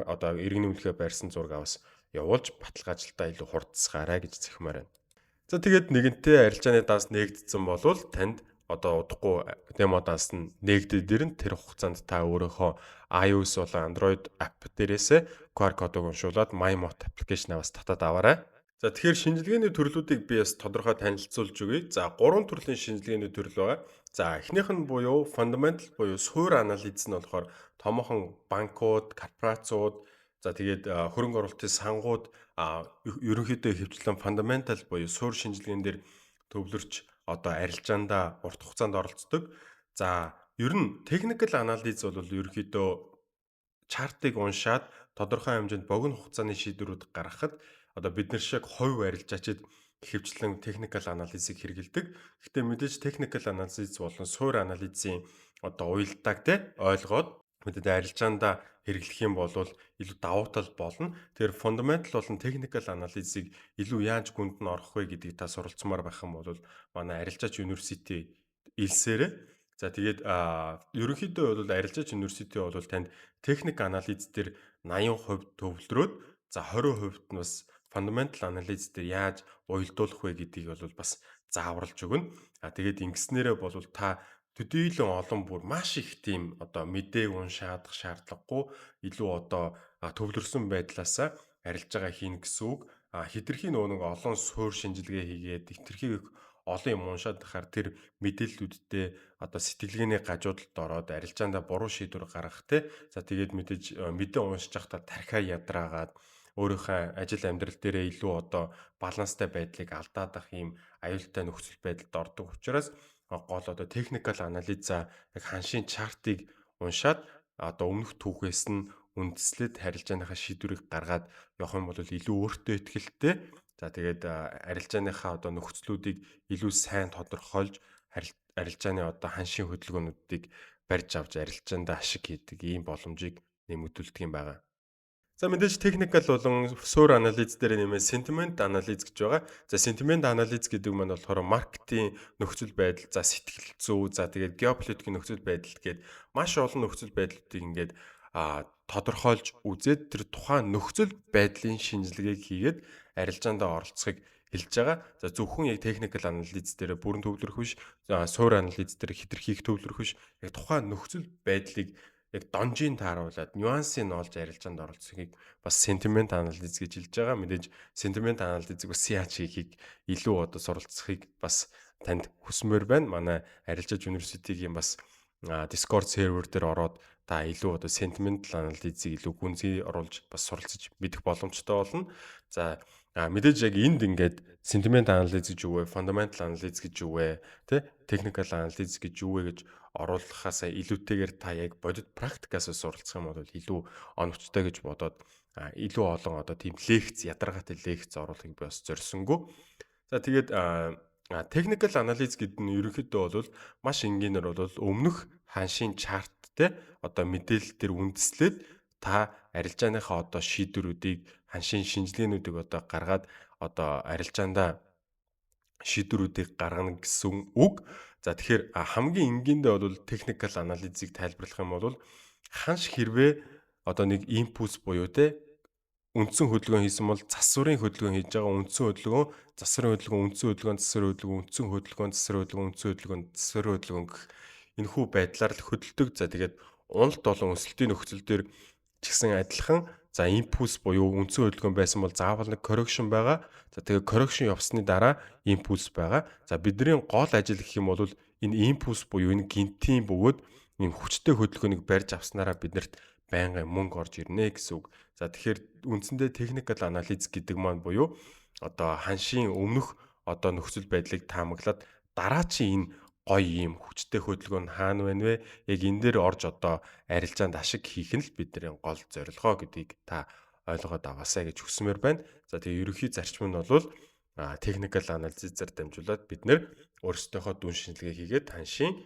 одоо иргэн үнэлгээ барьсан зураг бас явуулж баталгаажлалтаа илүү хурдсгаарай гэж зөвхмээр байна. За тэгээд нэгэнтээ арилжааны данс нээгдсэн болвол танд одоо удахгүй демо данс нь нээгдээд ирнэ. Тэр хугацаанд та өөрийнхөө iOS болон Android app дээрээс QR кодыг уншуулад MyMot аппликейшнаа бас татаад аваарай. За тэгэхээр шинжилгээний төрлүүдийг би бас тодорхой танилцуулж өгье. За 3 төрлийн шинжилгээний төрөл байгаа. За эхнийх нь буюу fundamental буюу суур анализ нь болохоор томоохон банкуд, корпорацууд за тэгээд хөрөнгө оруулалтын сангууд ерөнхийдөө хөвчлэн fundamental буюу суур шинжилгээнд дэр төвлөрч одоо арилжаанда урт хугацаанд оролцдог. За ер нь technical analysis бол ерөнхийдөө чартыг уншаад тодорхой хэмжээнд богино хугацааны шийдвэрүүд гаргахад одоо бид нар шиг хувь арилжаачид хөвчлэн technical analysis-ийг хэрэгэлдэг. Гэхдээ мэдээж technical analysis болон суур анализийн одоо уялдааг те ойлгоод мэдээд арилжаанда хэрэглэх юм бол илүү давуу тал болно. Тэгэхээр fundamental болон technical analysis-ийг илүү яаж гүнд нь орох вэ гэдгийг та суралцмаар байх юм бол манай арилжаач University илсээрээ. За тэгээд ерөнхийдөө бол арилжаач University бол танд техник анализ дээр 80% төвлөрөөд за 20% нь бас fundamental analysis дээр яаж уялдуулах вэ гэдгийг бол бас зааварлаж өгнө. Тэгээд ингэснээрээ бол та төдийлөн олон бүр маш их тийм одоо мэдээг уншаадах шаардлагагүй илүү одоо төвлөрсөн байдлаасаа арилжаагаа хийнэ гэсэн үг. Хитрхийн нэг олон суур шинжилгээ хийгээд хитрхийг олон юм уншаад байхаар тэр мэдээллүүдтэй одоо сэтгэлгээний гажуудалд ороод арилжаандаа буруу шийдвэр гаргах те. За тэгээд мэдээж мэдээ уншиж байхдаа тархиа ядраагаад өөрийнхөө ажил амьдрал дээрээ илүү одоо баланстай байдлыг алдаад ах юм аюултай нөхцөл байдалд ордог учраас гол одоо technical analysis яг ханшийн чартыг уншаад одоо өмнөх түүхээс нь үндэслээд харилцааныхаа шийдвэрийг гаргаад явах юм бол илүү өөртөө ихтэй. За тэгээд арилжааныхаа одоо нөхцлүүдийг илүү сайн тодорхойлж арилжааны одоо ханшийн хөдөлгөөнүүдийг барьж авч арилжаандаа ашиг хийдэг ийм боломжийг нэмэгдүүлдэг юм байна. За мэдээж техникал болон суур анализ дээр нэмээ sentiment анализ гэж байгаа. За sentiment анализ гэдэг нь болохоор маркетинг нөхцөл байдал, за сэтгэл зүй, за тэгээд геополитикийн нөхцөл байдал гээд маш олон нөхцөл байдлуудыг ингээд тодорхойлж үзээд тэр тухайн нөхцөл байдлын шинжилгээг хийгээд арилжаандаа оролцохыг хэлж байгаа. За зөвхөн яг technical analysis дээр бүрэн төвлөрөх биш, суур анализ дээр хэтэрхийх төвлөрөх биш. Яг тухайн нөхцөл байдлыг яг донжийн тааруулаад нюансыг нь олж арилжаанд оролцохыг бас sentiment analysis гэж хэлж байгаа. Мэдээж sentiment analysis-ийг бас яаж хийхийг илүү одоо суралцахыг бас танд хүсмээр байна. Манай арилжаач университетийн бас Discord server дээр ороод та илүү одоо sentimental analysis-ийг илүү гүнзгий оруулж бас суралцж мэдэх боломжтой болно. За мэдээж яг энд ингээд sentiment analysis гэж юу вэ? Fundamental analysis гэж юу вэ? Тэ? Technical analysis гэж юу вэ гэж оруулахаас илүүтэйгээр та яг бодит практикаас суралцах юм бол илүү оновчтой гэж бодоод илүү олон одоо тийм лекц, ядаргаатай лекц оруулахыг би бас зорьсонгүй. За тэгээд technical analysis гэдэг нь ерөнхийдөө бол маш энгийнээр бол өмнөх ханшийн чарт те одоо мэдээлэл төр үндэслээд та арилжааныхаа одоо шийдвэрүүдийг ханшийн шинжилгээнүүдийг одоо гаргаад одоо арилжаандаа шийдвэрүүдийг гаргана гэсэн үг. За тэгэхээр хамгийн энгийндээ бол technical analysis-ийг тайлбарлах юм бол ханш хэрвээ одоо нэг импульс буюу те үндсэн хөдөлгөөн хийсэн бол засварын хөдөлгөөн хийж байгаа үндсэн хөдөлгөөн, засварын хөдөлгөөн, үндсэн хөдөлгөөн, засварын хөдөлгөөн, үндсэн хөдөлгөөн, засварын хөдөлгөөн, үндсэн хөдөлгөөн, засварын хөдөлгөөн гэх энэхүү байдлаар л хөдөлдөг. За тэгээд уналт болон өсөлтийн нөхцөл дээр ч гэсэн адилхан за импульс буюу үндсэн хөдөлгөөн байсан бол заавал нэг коррекшн байгаа. За тэгээд коррекшн явсны дараа импульс байгаа. За бидний гол ажил гэх юм бол энэ импульс буюу энэ гинтийн бөгөөд энэ хүчтэй хөдөлгөөнийг барьж авснараа биднэрт байнгын мөнгө орж ирнэ гэсэн үг. За тэгэхээр үндсэндээ technical analysis гэдэг маань буюу одоо ханшийн өмнөх одоо нөхцөл байдлыг таамаглаад дараачийн энэ гоё юм хүчтэй хөдөлгөөн нь хаана байна вэ? Яг энэ дээр орж одоо арилжаанд ашиг хийх нь л бидний гол зорилгоо гэдгийг та ойлгоод аваасай гэж хүсмээр байна. За тэгээ ерөнхий зарчим нь бол technical analysis-аар дамжуулаад бид нэр өөрсдийнхөө дүн шинжилгээ хийгээд ханшийн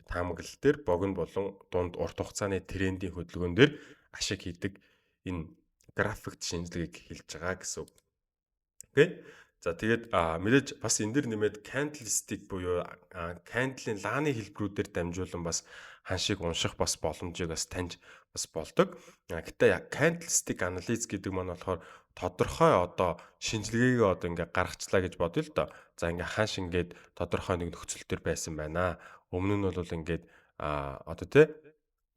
таамаглал дээр богино болон дунд урт хугацааны трендийн хөдөлгөөн дээр ашиг хийдэг энэ графикт шинжилгээг хэлж байгаа гэсэн үг. Окей. За тэгээд мэдээж бас энэ дэр нэмээд candlestick буюу candle-ийн лааны хэлбэрүүдээр дамжуулан бас ханшийг унших бас боломжийг бас таньж бас болдог. Гэтэ candlestick analysis гэдэг маань болохоор тодорхой одоо шинжилгээг одоо ингээ гаргачлаа гэж бодъё л доо. За ингээ ханш ингээд тодорхой нэг нөхцөл төр байсан байна. Өмнө нь бол ингээд одоо тий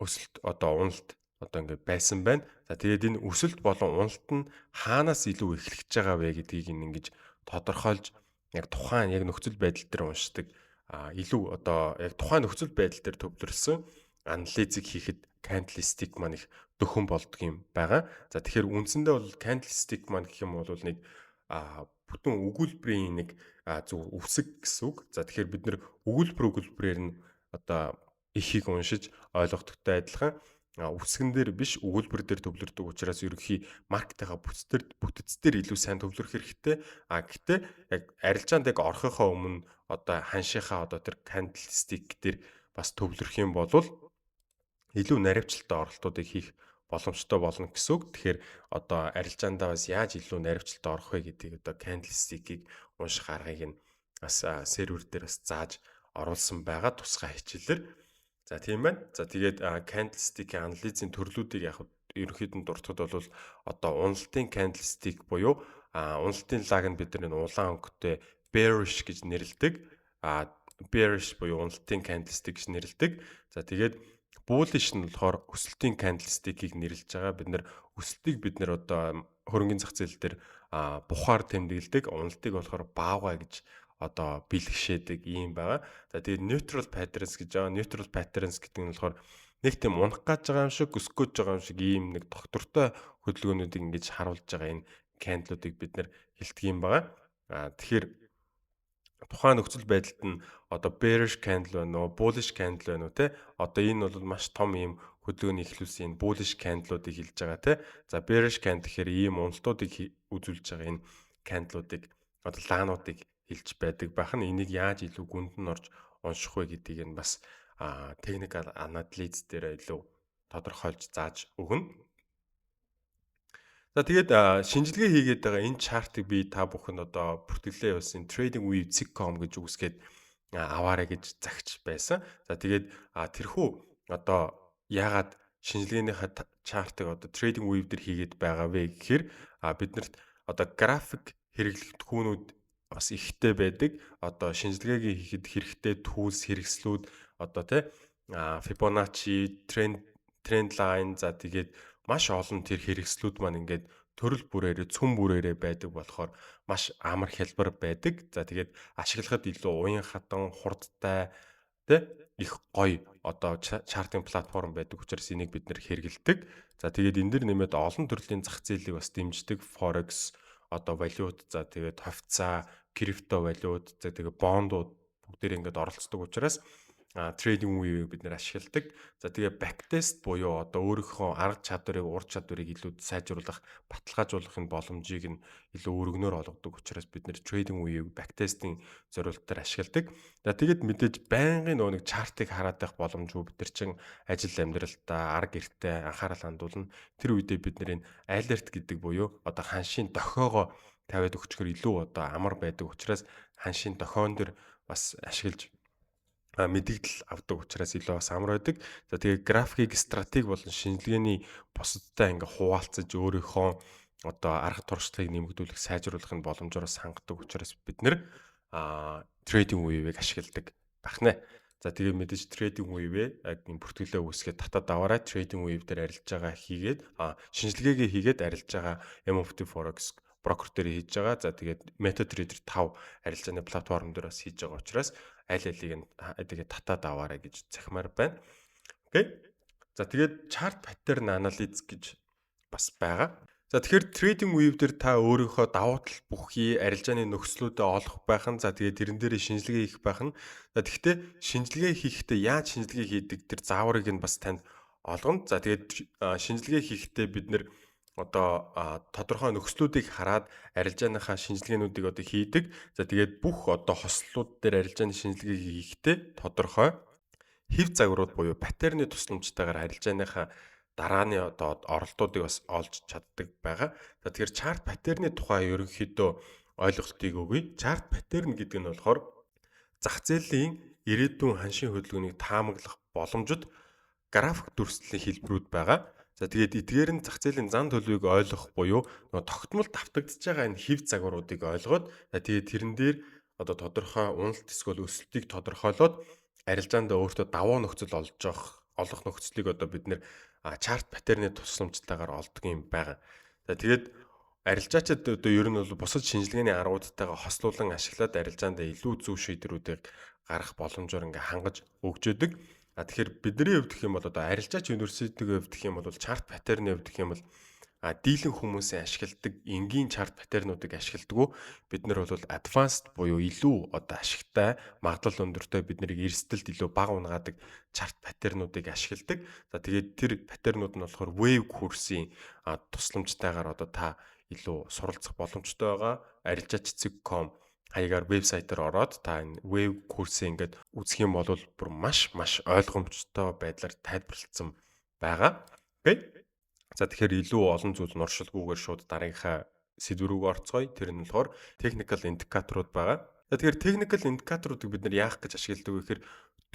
өсөлт одоо уналт одоо ингээд байсан байна. За тэгээд энэ өсөлт болон уналт нь хаанаас илүү эхлэж байгаа вэ гэдгийг ингэж тодорхойлж яг тухайн яг нөхцөл байдал дээр уншдаг илүү одоо яг тухайн нөхцөл байдал дээр төвлөрсөн анализыг хийхэд candlestick маань их дөхөн болдго юм байгаа. За тэгэхээр үндсэндээ бол candlestick маань гэх юм бол нэг бүтэн өгүүлбэрийн нэг зөв үсэг гэсэн үг. За тэгэхээр бид нэр өгүүлбэрээр нь одоо ихийг уншиж ойлгохдогтой адилхан үсгэн дээр биш өгүүлбэр дээр төвлөрдөг учраас ерөнхий маркетинга бүтц дээр илүү сайн төвлөрөх хэрэгтэй. Гэхдээ яг арилжаанд яг орохынхаа өмнө одоо ханшийнхаа одоо тэр candlestick дээр бас төвлөрөх юм бол илүү наривчлалтай оролтуудыг хийх боломжтой болно гэсэн үг. Тэгэхээр одоо арилжаандаа бас яаж илүү наривчлалтай орох вэ гэдгийг одоо candlestick-ийг унших аргыг нь бас сервер дээр бас зааж оруулсан байгаа тусгай хичээлээр. За тийм байна. За тэгээд candlestick-ийн анализийн төрлүүдийг яг ерөнхийдөө дуртахад бол одоо уналтын candlestick буюу уналтын лаг нь бидний улаан өнгөтэй bearish гэж нэрлэдэг. Bearish буюу уналтын candlestick гэж нэрлэдэг. За тэгээд bullish нь болохоор өсөлтийн candlestick-ийг нэрлэж байгаа. Бид нэр өсөлтийг бид нэр одоо хөрөнгөний зах зээл дээр бухаар тэмдэглэдэг. Уналтыг болохоор баавга гэж одоо бэлгшээдэг ийм байгаа. За тэгээд neutral patterns гэж байгаа. Neutral patterns гэдэг нь болохоор нэг тийм унах гэж байгаа юм шиг, өсгөх гэж байгаа юм шиг ийм нэг доктортой хөдөлгөөнүүдийг ингэж харуулж байгаа энэ candle-уудыг бид нэр хэлдэг юм байгаа. Тэгэхээр тухайн нөхцөл байдалд нь одоо bearish candle байна уу, bullish candle байна уу те. Одоо энэ бол маш том ийм хөдөлгөөний ихлүүлсэн энэ bullish candle-уудыг хэлж байгаа те. За bearish candle гэхээр ийм уналтуудыг үзүүлж байгаа энэ candle-уудыг одоо лаануудыг хэлж байдаг байх нь энийг яаж илүү гүнд нь орж унших вэ гэдгийг нь бас technical analysis дээр илүү тодорхойлж зааж өгнө. За тэгээд шинжилгээ хийгээд байгаа энэ чартыг би та бүхэнд одоо бүртгэлээ явуулсан tradingview.com гэж үгсгээд аваарэ гэж загч байсан. За тэгээд тэрхүү одоо яагаад шинжилгээнийхээ чартыг одоо tradingview дээр хийгээд байгаа вэ гэхээр биднэрт одоо график хэрэглэгдэхүүнүүд бас ихтэй байдаг. Одоо шинжилгээгээ хийхэд хэрэгтэй tools хэрэгслүүд одоо Fibonacci, trend line за тэгээд маш олон тэр хэрэгслүүд маань ингээд төрөл бүрээрээ цөм бүрээрээ байдаг болохоор маш амар хялбар байдаг. За тэгээд ашиглахад илүү уян хатан, хурдтай их гоё одоо чартын платформ байдаг учраас энийг бид нэр хэрэгэлдэг. За тэгээд энэ дэр нэмээд олон төрлийн зах зээлийг бас дэмждэг forex одоо валют за тэгээд хувьцаа, крипто валют за тэгээд бондууд бүгдээр ингээд оролцдог учраас TradingView-ийг бид нэр ашигладаг. За тэгээ backtest буюу одоо өөрийнхөө арга чадварыг, ур чадварыг илүү сайжруулах, баталгаажуулахын боломжийг нь илүү өргөнөөр олгодог учраас бид нэр TradingView-ийг backtesting зорилтоор ашигладаг. За тэгээд мэдээж байнгын нэг чартыг хараад байх боломжгүй бид нар чин ажил амьдралдаа арга гэртээ анхаарал хандуулна. Тэр үедээ бид нэр энэ alert гэдэг буюу одоо ханшийн дохиогоо тавиад өгчгөр илүү одоо амар байдаг учраас ханшийн дохион дэр бас ашиглаж мэдээлэл авдаг учраас илүү бас амар байдаг. За тэгээ графикийг стратеги болон шинжилгээний бусадтай ингээ хуваалцаж өөрийнхөө одоо арга туршлагыг нэмэгдүүлэх, сайжруулах нь боломжоор сангадаг учраас бид нэр TradingView-ийг ашигладаг бахнаа. За тэгээ мэдээж TradingView-ээ яг энэ бүртгэлээ үүсгээд татаад аваарай. TradingView дээр арилж байгаа хийгээд шинжилгээгээ хийгээд арилж байгаа MFT Forex брокер дээр хийж байгаа. За тэгээд MetaTrader 5 арилжааны платформ дээр бас хийж байгаа учраас аль алийг нь тэгээд татаад аваарай гэж захимаар байна. Окей. За тэгээд chart pattern analysis гэж бас байгаа. За тэгэхээр TradingView дээр та өөрийнхөө давуу тал бүхий арилжааны нөхцлүүдэд олох байх нь за тэгээд тэрэн дээр шинжилгээ хийх байх нь. За тэгэхдээ шинжилгээ хийхдээ яаж шинжилгээ хийдэг тэр зааврыг нь бас танд олгоно. За тэгээд шинжилгээ хийхдээ бид нэр одоо тодорхой нөхцлүүдийг хараад арилжааныхаа шинжилгээнүүдийг одоо хийдэг. За тэгээд бүх одоо хослолууд дээр арилжааны шинжилгээг хийхдээ тодорхой хэв загварууд буюу паттерны тусламжтайгаар арилжааныхаа дарааны одоо оролтуудыг бас олж чаддаг байгаа. За тэгэхээр chart паттерны тухай ерөнхийдөө ойлголтыг өгье. Chart паттерн гэдэг нь болохоор зах зээлийн ирээдүйн ханшийн хөдөлгөөнийг таамаглах боломжит график дүрслэлийн хэлбэрүүд байгаа. За тэгээд эдгээр нь зах зээлийн зан төлөвийг ойлгох буюу тогтмол давтагдж байгаа энэ хэв загваруудыг ойлгоод тэгээд тэрэн дээр одоо тодорхой уналт эсвэл өсөлтийг тодорхойлоод арилжаанд өөртөө давуу нөхцөл олох нөхцөлийг одоо бид нэр чарт паттерны тусламжтайгаар олдог юм байгаа. За тэгээд арилжаачид одоо ер нь бол бусад шинжилгээний аргуудтайгаа хослуулан ашиглаад арилжаанд илүү зөв шийдвэрүүдийг гаргах боломжоор ингээ хангаж өгч өдөг. Тэгэхээр бидний хувьд гэх юм бол одоо арилжаач университетийн хувьд гэх юм бол чарт паттерны хувьд гэх юм бол дийлэн хүмүүсийн ашигладаг энгийн чарт паттернуудыг ашигладаг. Бид нар бол advanced буюу илүү одоо ашигтай, магадлал өндөртэй бид нарыг эрсдэлд илүү бага унгаадаг чарт паттернуудыг ашигладаг. За тэгээд тэр паттернууд нь болохоор wave курсын тусламжтайгаар одоо та илүү суралцах боломжтой байгаа. Ariljaach.com хаягаар вебсайтаар ороод та энэ веб курсээ ингээд үзэх юм бол бүр маш ойлгомжтой байдлаар тайлбарлагдсан байгаа. Окей. За тэгэхээр илүү олон зүйл нуршилгүйгээр шууд дараагийнхаа сэдв рүү орцгоё. Тэр нь болохоор technical индикаторууд байгаа. За тэгэхээр technical индикаторуудыг бид нар яах гэж ашигладаг вэ гэхээр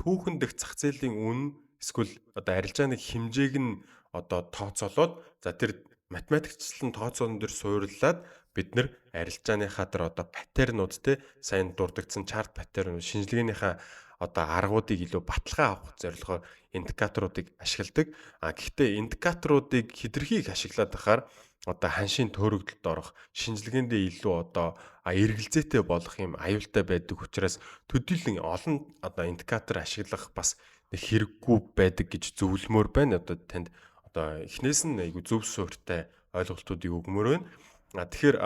түүхэн дэх зах зээлийн үнэ эсвэл одоо арилжааны хэмжээг нь одоо тооцоолоод за тэр математикчлан тооцоолон дээр суйрлаад бид нар арилжааныхаа дээр одоо паттернууд сайн дурддагдсан чарт паттерн шинжилгээнийхээ одоо аргуудыг илүү баталгаа авах зорилгоор индикаторуудыг ашигладаг. Гэхдээ индикаторуудыг хэтэрхийг ашиглаад байхаар одоо ханшийн төөрөгдөлд орох, шинжилгээндээ илүү одоо эргэлзээтэй болох юм аюултай байдаг учраас төдийлөн олон одоо индикатор ашиглах бас нэг хэрэггүй байдаг гэж зөвлөмөр байна. Одоо танд одоо эхнээс нь айгу зөв суурьтай ойлголтуудыг өгмөр байна. Тэгэхээр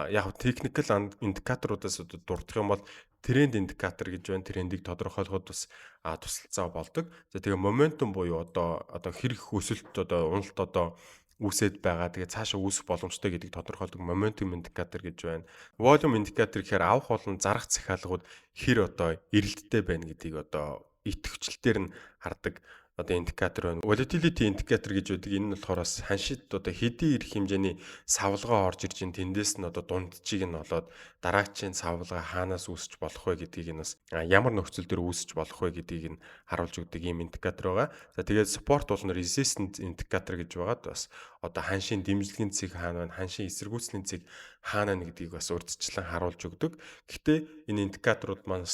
яг техникэл индикаторуудаас одоо дурдах юм бол тренд индикатор гэж байна. Трендийг тодорхойлоход бас тусалцаа болдог. За тэгээ моментум буюу одоо хэрэг өсөлт одоо уналт одоо үүсэт байгаа. Тэгээ цаашаа үүсэх боломжтой гэдгийг тодорхойлдог моментум индикатор гэж байна. Volume индикатор гэхээр авах болон зарах захиалгууд хэр одоо эрэлттэй байна гэдгийг одоо идэвхжлэлтээр нь хардаг одоо индикатор байна. Volatility индикатор гэж байдаг. Энэ нь болохоор бас ханшид одоо хэдийн ирэх хэмжээний савлгаа орж ирж ин тэндээс нь одоо дундчийг нь олоод дараагчийн савлгаа хаанаас үүсч болох вэ гэдгийг нь бас ямар нөхцөл төр үүсч болох вэ гэдгийг нь харуулж өгдөг ийм индикатор байгаа. За тэгээд support болон resistance индикатор гэж байгаад бас одоо ханшийн дэмжлэгийн цэг хаана байна, ханшийн эсэргүүцлийн цэг хаана байна гэдгийг бас урьдчилан харуулж өгдөг. Гэхдээ энэ индикаторууд маань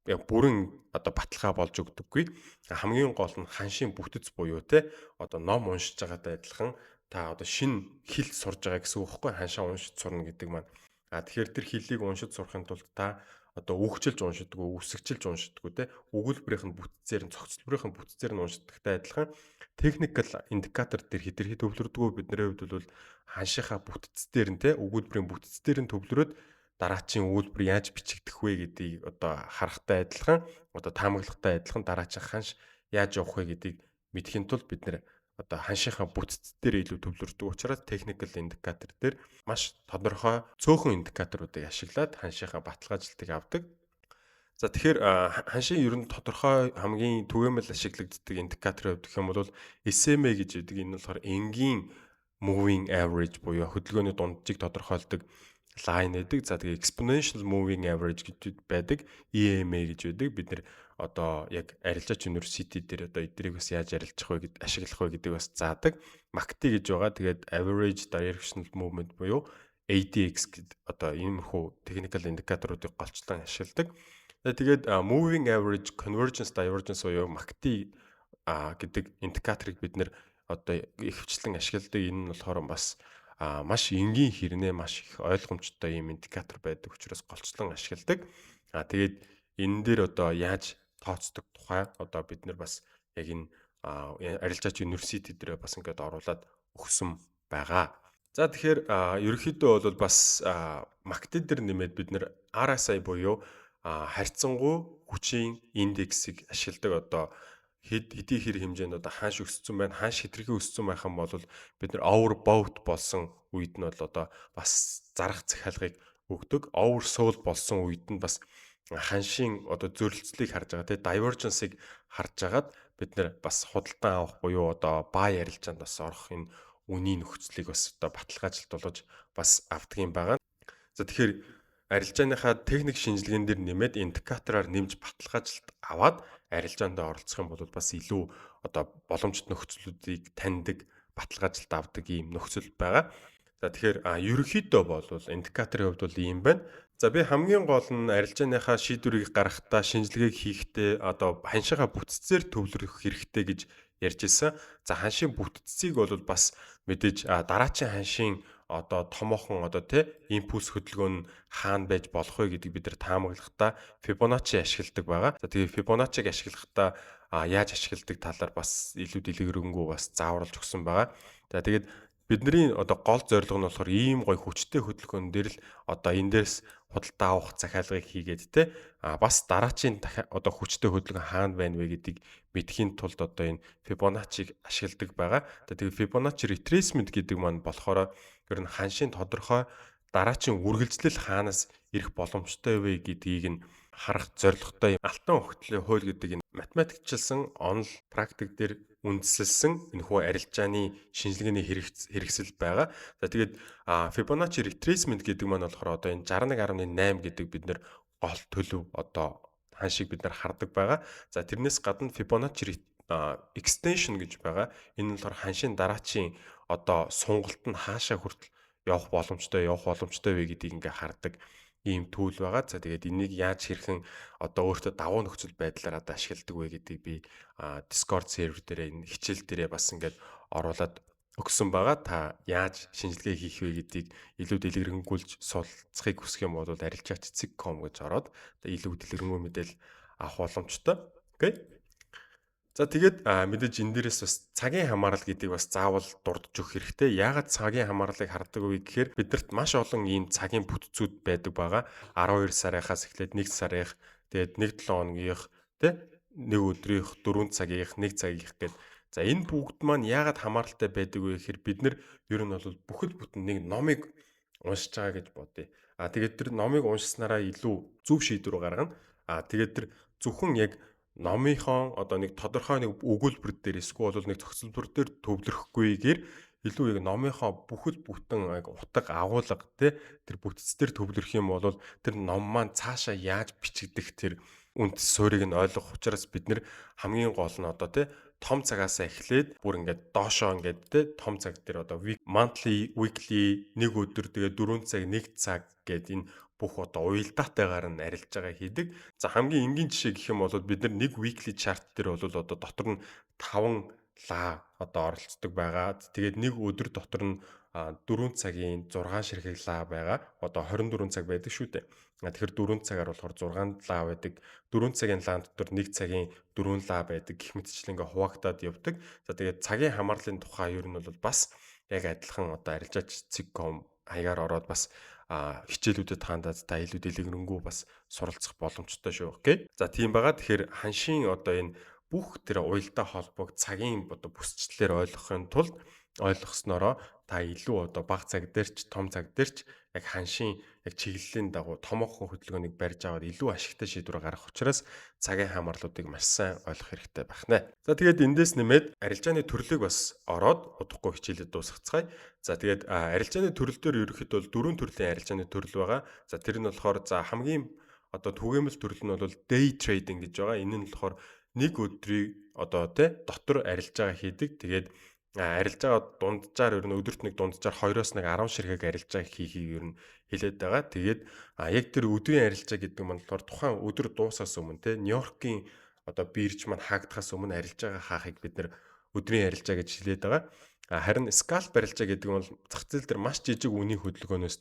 яг бүрэн одоо баталгаа болж өгдөггүй. Хамгийн гол нь ханшийн бүтэц буюу те одоо ном уншиж байгаатай адилхан та одоо шинэ хэл сурж байгаа гэсэн үг байхгүй, ханшаа уншиж сурна гэдэг маань. Тэгэхээр тэр хэлийг уншиж сурахын тулд та одоо үгчилж уншидггүй, үсгчилж уншидггүй те өгүүлбэрийнх нь бүтцээр нь цогцлборынх нь бүтцээр нь уншдагтай адилхан техникэл индикатор дээр хэтэрхий төвлөрдгөө бидний хувьд бол ханшийнхаа бүтцээр нь те өгүүлбэрийн бүтцээр нь төвлөрөөд дараачийн үйлдвэр яаж бичигдэх вэ гэдгийг одоо харахтай адилхан одоо таамаглахтай адилхан дараачийн ханш яаж явах вэ гэдгийг мэдхийн тулд бид нэр одоо ханшийнхаа бүтцээр илүү төвлөрдөг учраас техникэл индикатор дээр маш тодорхой цөөхөн индикаторуудыг ашиглаад ханшийнхаа баталгаажлалтыг авдаг. За тэгэхээр ханшийн ер нь тодорхой хамгийн түгээмэл ашиглагддаг индикаторын хувьд гэх юм бол SMA гэж байдаг. Энэ болохоор энгийн moving average буюу хөдөлгөөний дунджийг тодорхойлдог line гэдэг. За тэгээ exponential moving average гэж байдаг. EMA гэж байдаг. Бид нэр одоо яг арилжаач университет дээр одоо эднийг бас яаж арилжах вэ гэд ашиглах вэ гэдэг бас заадаг. MACD гэж байгаа. Тэгээд average directional movement буюу ADX гэд одоо иймэрхүү technical индикаторуудыг голчлон ашигладаг. Тэгээд moving average, convergence, divergence буюу MACD гэдэг индикаторыг бид нэр одоо ихэвчлэн ашигладаг. Энэ нь болохоор бас маш энгийн хэрнээ маш их ойлгомжтой юм индикатор байдаг учраас голчлон ашигладаг. Тэгээд энэ дээр одоо яаж тооцдог тухай одоо бид нар бас яг энэ арилжаач университет дээр бас ингээд оруулаад өгсөн байгаа. За тэгэхээр ерөнхийдөө бол бас MACD дээр нэмээд бид нар RSI буюу харьцангуй хүчийн индексийг ашигладаг. Одоо хэдий хэр хэмжээнд одоо хааш өссөн байна, хааш хэтэрхий өссөн байх юм бол бид нар overbought болсон үед нь бол одоо бас зарах захиалгыг өгдөг. Oversold болсон үед нь бас ханшийн одоо зөрөлцлийг харж байгаа тийм divergence-ыг харж агаад бид нар бас худалдан авах буюу одоо buy арилжаанд бас орох энэ үнийн нөхцөлийг бас одоо баталгаажлалт болгож бас авдаг юм байгаа. За тэгэхээр арилжааныхаа техник шинжилгээнд дэр нэмээд индикатороор нэмж баталгаажлалт аваад арилжаанд оролцох юм бол бас илүү одоо боломжит нөхцлүүдийг таньдаг, баталгаажлалт авдаг ийм нөхцөл байгаа. За тэгэхээр ерөнхийдөө бол индикаторын хувьд бол ийм байна. За би хамгийн гол нь арилжааныхаа шийдвэрийг гаргахдаа шинжилгээг хийхдээ одоо ханшийнхаа бүтцээр төвлөрөх хэрэгтэй гэж ярьж ирсэн. За ханшийн бүтцийг бол бас мэдээж дараачийн ханшийн одоо томоохон одоо импульс хөдөлгөөн нь хаана байж болох вэ гэдгийг бид нар таамаглахдаа Fibonacci ашигладаг байгаа. За тэгээ Fibonacci-г ашиглахдаа яаж ашигладаг талаар бас илүү дэлгэрэнгүй бас зааварлаж өгсөн байгаа. За тэгээд бидний одоо гол зорилго нь болохоор ийм гой хүчтэй хөдөлгөөн дээр л одоо энэ дээрс худалдаа авах захиалгыг хийгээд бас дараачийн одоо хүчтэй хөдөлгөөн хаана байна вэ гэдгийг мэдхийн тулд одоо энэ Fibonacci-г ашигладаг байгаа. Тэгээд Fibonacci retracement гэдэг маань болохоор ер нь ханшийн тодорхой дараачийн үргэлжлэл хаанаас ирэх боломжтой вэ гэдгийг нь харах зорилготой алтан өгтлийн хууль гэдэг энэ математикчилсан онол практик дээр үндэслэлсэн энэхүү арилжааны шинжилгээний хэрэгсэл байгаа. За тэгээд Fibonacci retracement гэдэг маань болохоор одоо энэ 61.8 гэдэг бид нэр гол төлөв одоо ханшийг бид нар хардаг байгаа. За тэрнээс гадна Fibonacci extension гэж байгаа. Энэ нь болохоор ханшийн дараачийн одоо сонголт нь хаашаа хүртэл явах боломжтой вэ гэдгийг ингээ хардаг ийм түүл байгаа. За тэгээд энийг яаж хэрхэн одоо өөртөө давуу нөхцөл байдлаар одоо ашигладаг вэ гэдгийг би Discord сервер дээр энэ хичээл дээрээ бас ингээд оруулаад өгсөн байгаа. Та яаж шинжилгээ хийх вэ гэдгийг илүү дэлгэрэнгүүлж суралцахыг хүсэх юм бол арилжаач.com гэж ороод илүү дэлгэрэнгүй мэдээлэл авах боломжтой. Окей. За тэгээд мэдээж энэ дээрээс бас цагийн хамаарал гэдэг бас заавал дурдж өгөх хэрэгтэй. Яагаад цагийн хамаарлыг хардаг вэ гэхээр бидэрт маш олон ийм цагийн бүтцүүд байдаг байгаа. 12 сарынхаас эхлээд 1 сарынх, тэгээд 1-7 хоногийнх, тэ 1 өдрийнх, 4 цагийнх, 1 цагийнх гэдэг. За энэ бүгд маань яагаад хамааралтай байдаг вэ гэхээр бид нар ер нь бол бүхэл бүтэн нэг номыг уншиж байгаа гэж бодъё. Тэгээд тэр номыг уншсанараа илүү зөв шийдвэр гаргана. Тэгээд тэр зөвхөн яг номынхон одоо нэг тодорхой нэг өгүүлбэр дээр эсвэл нэг зохицолбор дээр төвлөрөхгүйгээр илүү яг номынхоо бүхэл бүтэн яг утга агуулга тэр бүтц дээр төвлөрөх юм бол тэр ном маань цаашаа яаж бичигдэх тэр үндэс суурийг нь ойлгох учраас бид нэр хамгийн гол нь одоо том цагаас эхлээд бүр ингээд доошоо ингээд том цаг дээр одоо monthly, weekly, нэг өдөр тэгээ 4 цаг, 1 цаг гэд энэ бүх одоо уялдаатайгаар нь арилж байгаа хийдэг. За хамгийн энгийн жишээ гэх юм бол бид нар нэг weekly chart дээр бол одоо дотор нь 5 лаа одоо оролцдог байгаа. Тэгээд нэг өдөр дотор нь 4 цагийн 6 ширхэг лаа байгаа. Одоо 24 цаг байдаг шүү дээ. Тэгэхээр 4 цагаар болохоор 6 лаа байдаг. 4 цагийн лаан дотор 1 цагийн 4 лаа байдаг гэх мэтчлэн ингээ хуваагдаад явдаг. За тэгээд цагийн хамаарлын тухай ер нь бол бас яг адилхан одоо арилжаач.com хаягаар ороод бас хичээлүүдэд хандаад та илүү дэлгэрэнгүй бас суралцах боломжтой шүү. Окей. За тийм байгаа. Тэгэхээр ханшийн одоо энэ бүх тэр уялдаа холбоог цагийн одоо бүсчлэлээр ойлгохын тулд ойлгоснороо та илүү одоо бага цаг дээрч том цаг дээрч яг ханшийн яг чиглэлийн дагуу томоохон хөдөлгөөнийг барьж аваад илүү ашигтай шийдвэр гаргах учраас цагийн хамаарлуудыг маш сайн ойлгох хэрэгтэй байна. За тэгээд эндээс нэмээд арилжааны төрлийг бас ороод удахгүй хичээлэд дуусгацгаая. За тэгээд арилжааны төрөл дээр ерөнхийдөө 4 төрлийн арилжааны төрөл байгаа. За тэр нь болохоор за хамгийн одоо түгээмэл төрөл нь бол day trading гэж байгаа. Энэ нь болохоор нэг өдрийг одоо дотор арилж байгаа хийдэг. Тэгээд арилж байгаа дунджаар ер нь өдөрт нэг дунджаар 2-оос нэг 10 ширхэг арилж байгаа хийхийг ер нь хэлээд байгаа. Тэгээд яг тэр өдрийн арилжаа гэдэг нь болохоор тухайн өдөр дуусаас өмнө Нью-Йоркийн одоо бирж маань хаагдахаас өмнө арилж байгаа хаахыг бид нэр өдрийн арилжаа гэж хэлээд байгаа. Харин scalp арилжаа гэдэг нь бол зах зээл дээр маш жижиг үнийн хөдөлгөөнөөс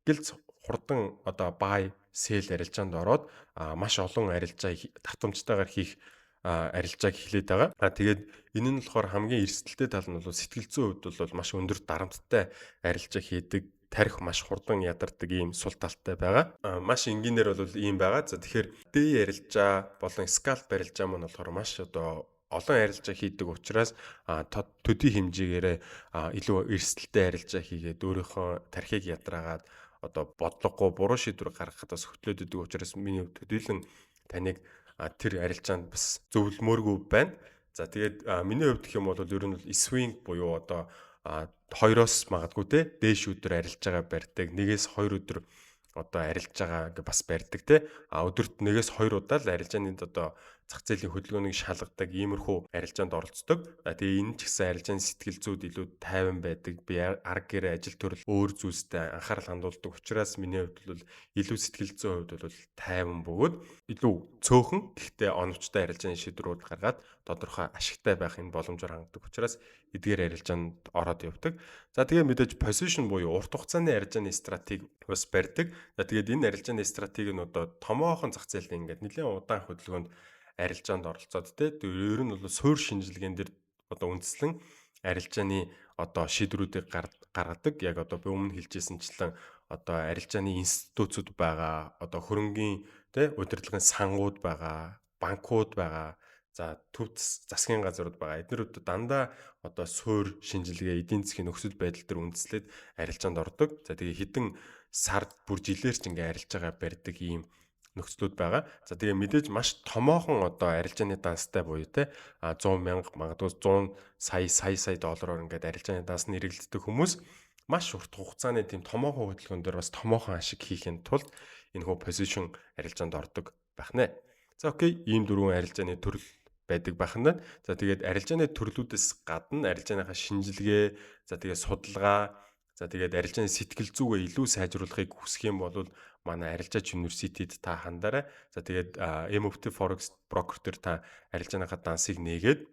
гэлц хурдан одоо buy sell арилжаанд ороод маш олон арилжаа татамжтайгаар хийх арилжааг хэлээд байгаа. Тэгээд энэ нь болохоор хамгийн эрсдэлтэй тал нь бол сэтгэл зүйн хувьд бол маш өндөр дарамттай арилжаа хийдэг, тарих маш хурдан ядардаг ийм сул талтай байгаа. Маш энгийнээр бол ийм байгаа. За тэгэхээр day арилжаа болон scalp арилжаа маань болохоор маш одоо олон арилжаа хийдэг учраас төдий хэмжээгээр илүү эрсдэлтэй арилжаа хийгээд өөрийнхөө тархийг ядраагаад одоо бодлогогүй буруу шийдвэр гаргахад бас хөтлөөд идэг учраас миний хувьд төдийлөн таныг тэр арилжаанд бас зөвлөмөөргүй байна. За тэгээд миний хувьд гэх юм бол ер нь swing буюу одоо 2-оос магадгүй дээш өдөр арилж байгаа барьдаг. 1-2 өдөр одоо арилж байгаа ингээ бас барьдаг өдөрт 1-2 удаа л арилжааны одоо зах зээлийн хөдөлгөөнийг шалгадаг иймэрхүү арилжаанд оролцдог. Тэгээ энэ ч гэсэн арилжааны сэтгэл зүйд илүү тайван байдаг. Би арга гэрээ ажил төрөл өөр зүйлстэй анхаарал хандуулдаг учраас миний хувьд бол илүү сэтгэл зүйн хувьд бол тайван бөгөөд илүү цөөхөн гэхдээ оновчтой арилжааны шийдвэрүүд гаргаад тодорхой ашигтай байх энэ боломжоор хангадаг учраас эдгээр арилжаанд ороод явдаг. За тэгээ мэдээж position буюу урт хугацааны арилжааны стратеги бас барьдаг. За тэгээд энэ арилжааны стратеги нь одоо томоохон зах зээлд ингээд нэлээд удаан хөдөлгөөнд арилжаанд оролцоод ер нь бол суурь шинжилгээнд дэр одоо үндэслэн арилжааны одоо шийдвэрүүдийг гаргадаг. Яг одоо би өмнө хэлжсэнчлэн одоо арилжааны институтууд байгаа, одоо хөрөнгийн удирдлагын сангууд байгаа, банкуд байгаа. За төв засгийн газрууд байгаа. Эднэрүүд дандаа одоо суурь шинжилгээ, эдийн засгийн нөхцөл байдал дээр үндэслээд арилжаанд ордог. За тэгээ хэдэн сард бүр жилээр ч ингээ арилж байгаа барьдаг ийм нөхцлүүд байгаа. За тэгээ мэдээж маш томоохон одоо арилжааны данстай буюу 100 мянга магадгүй 100 сая доллараар ингээд арилжааны данс нэргэлддэг хүмүүс маш урт хугацааны тийм томоохон хөдөлгөөн дээр бас томоохон ашиг хийхин тулд энэ хөө position арилжаанд ордог байх нэ. За окей, ийм дөрвөн арилжааны төрөл байдаг бахна. За тэгээд арилжааны төрлүүдээс гадна арилжааныхаа шинжилгээ, за тэгээд судалгаа, За тэгээд арилжааны сэтгэл зүгээ илүү сайжруулахыг хүсэх юм бол манай арилжаач университед та хандаарай. За тэгээд MFT Forex broker төр та арилжааныхаа дансыг нээгээд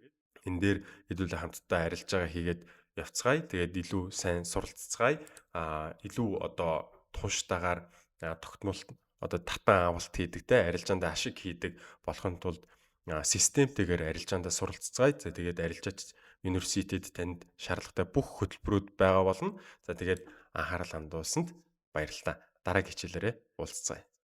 энэ дээр хэдүүлээ хамтдаа арилжаагаа хийгээд явцгаая. Тэгээд илүү сайн суралццгаая. Илүү одоо тунштайгаар тогтмолт одоо татан авалт хийдэг те арилжаанд ашиг хийдэг болохын тулд системтэйгээр арилжаандаа суралццгаая. За тэгээд арилжаач университед танд шаардлагатай бүх хөтөлбөрүүд байгаа болно. За тэгээд анхаарал хандуулсанд баярлалаа. Дараагийн хичээлээрээ уулзцгаая.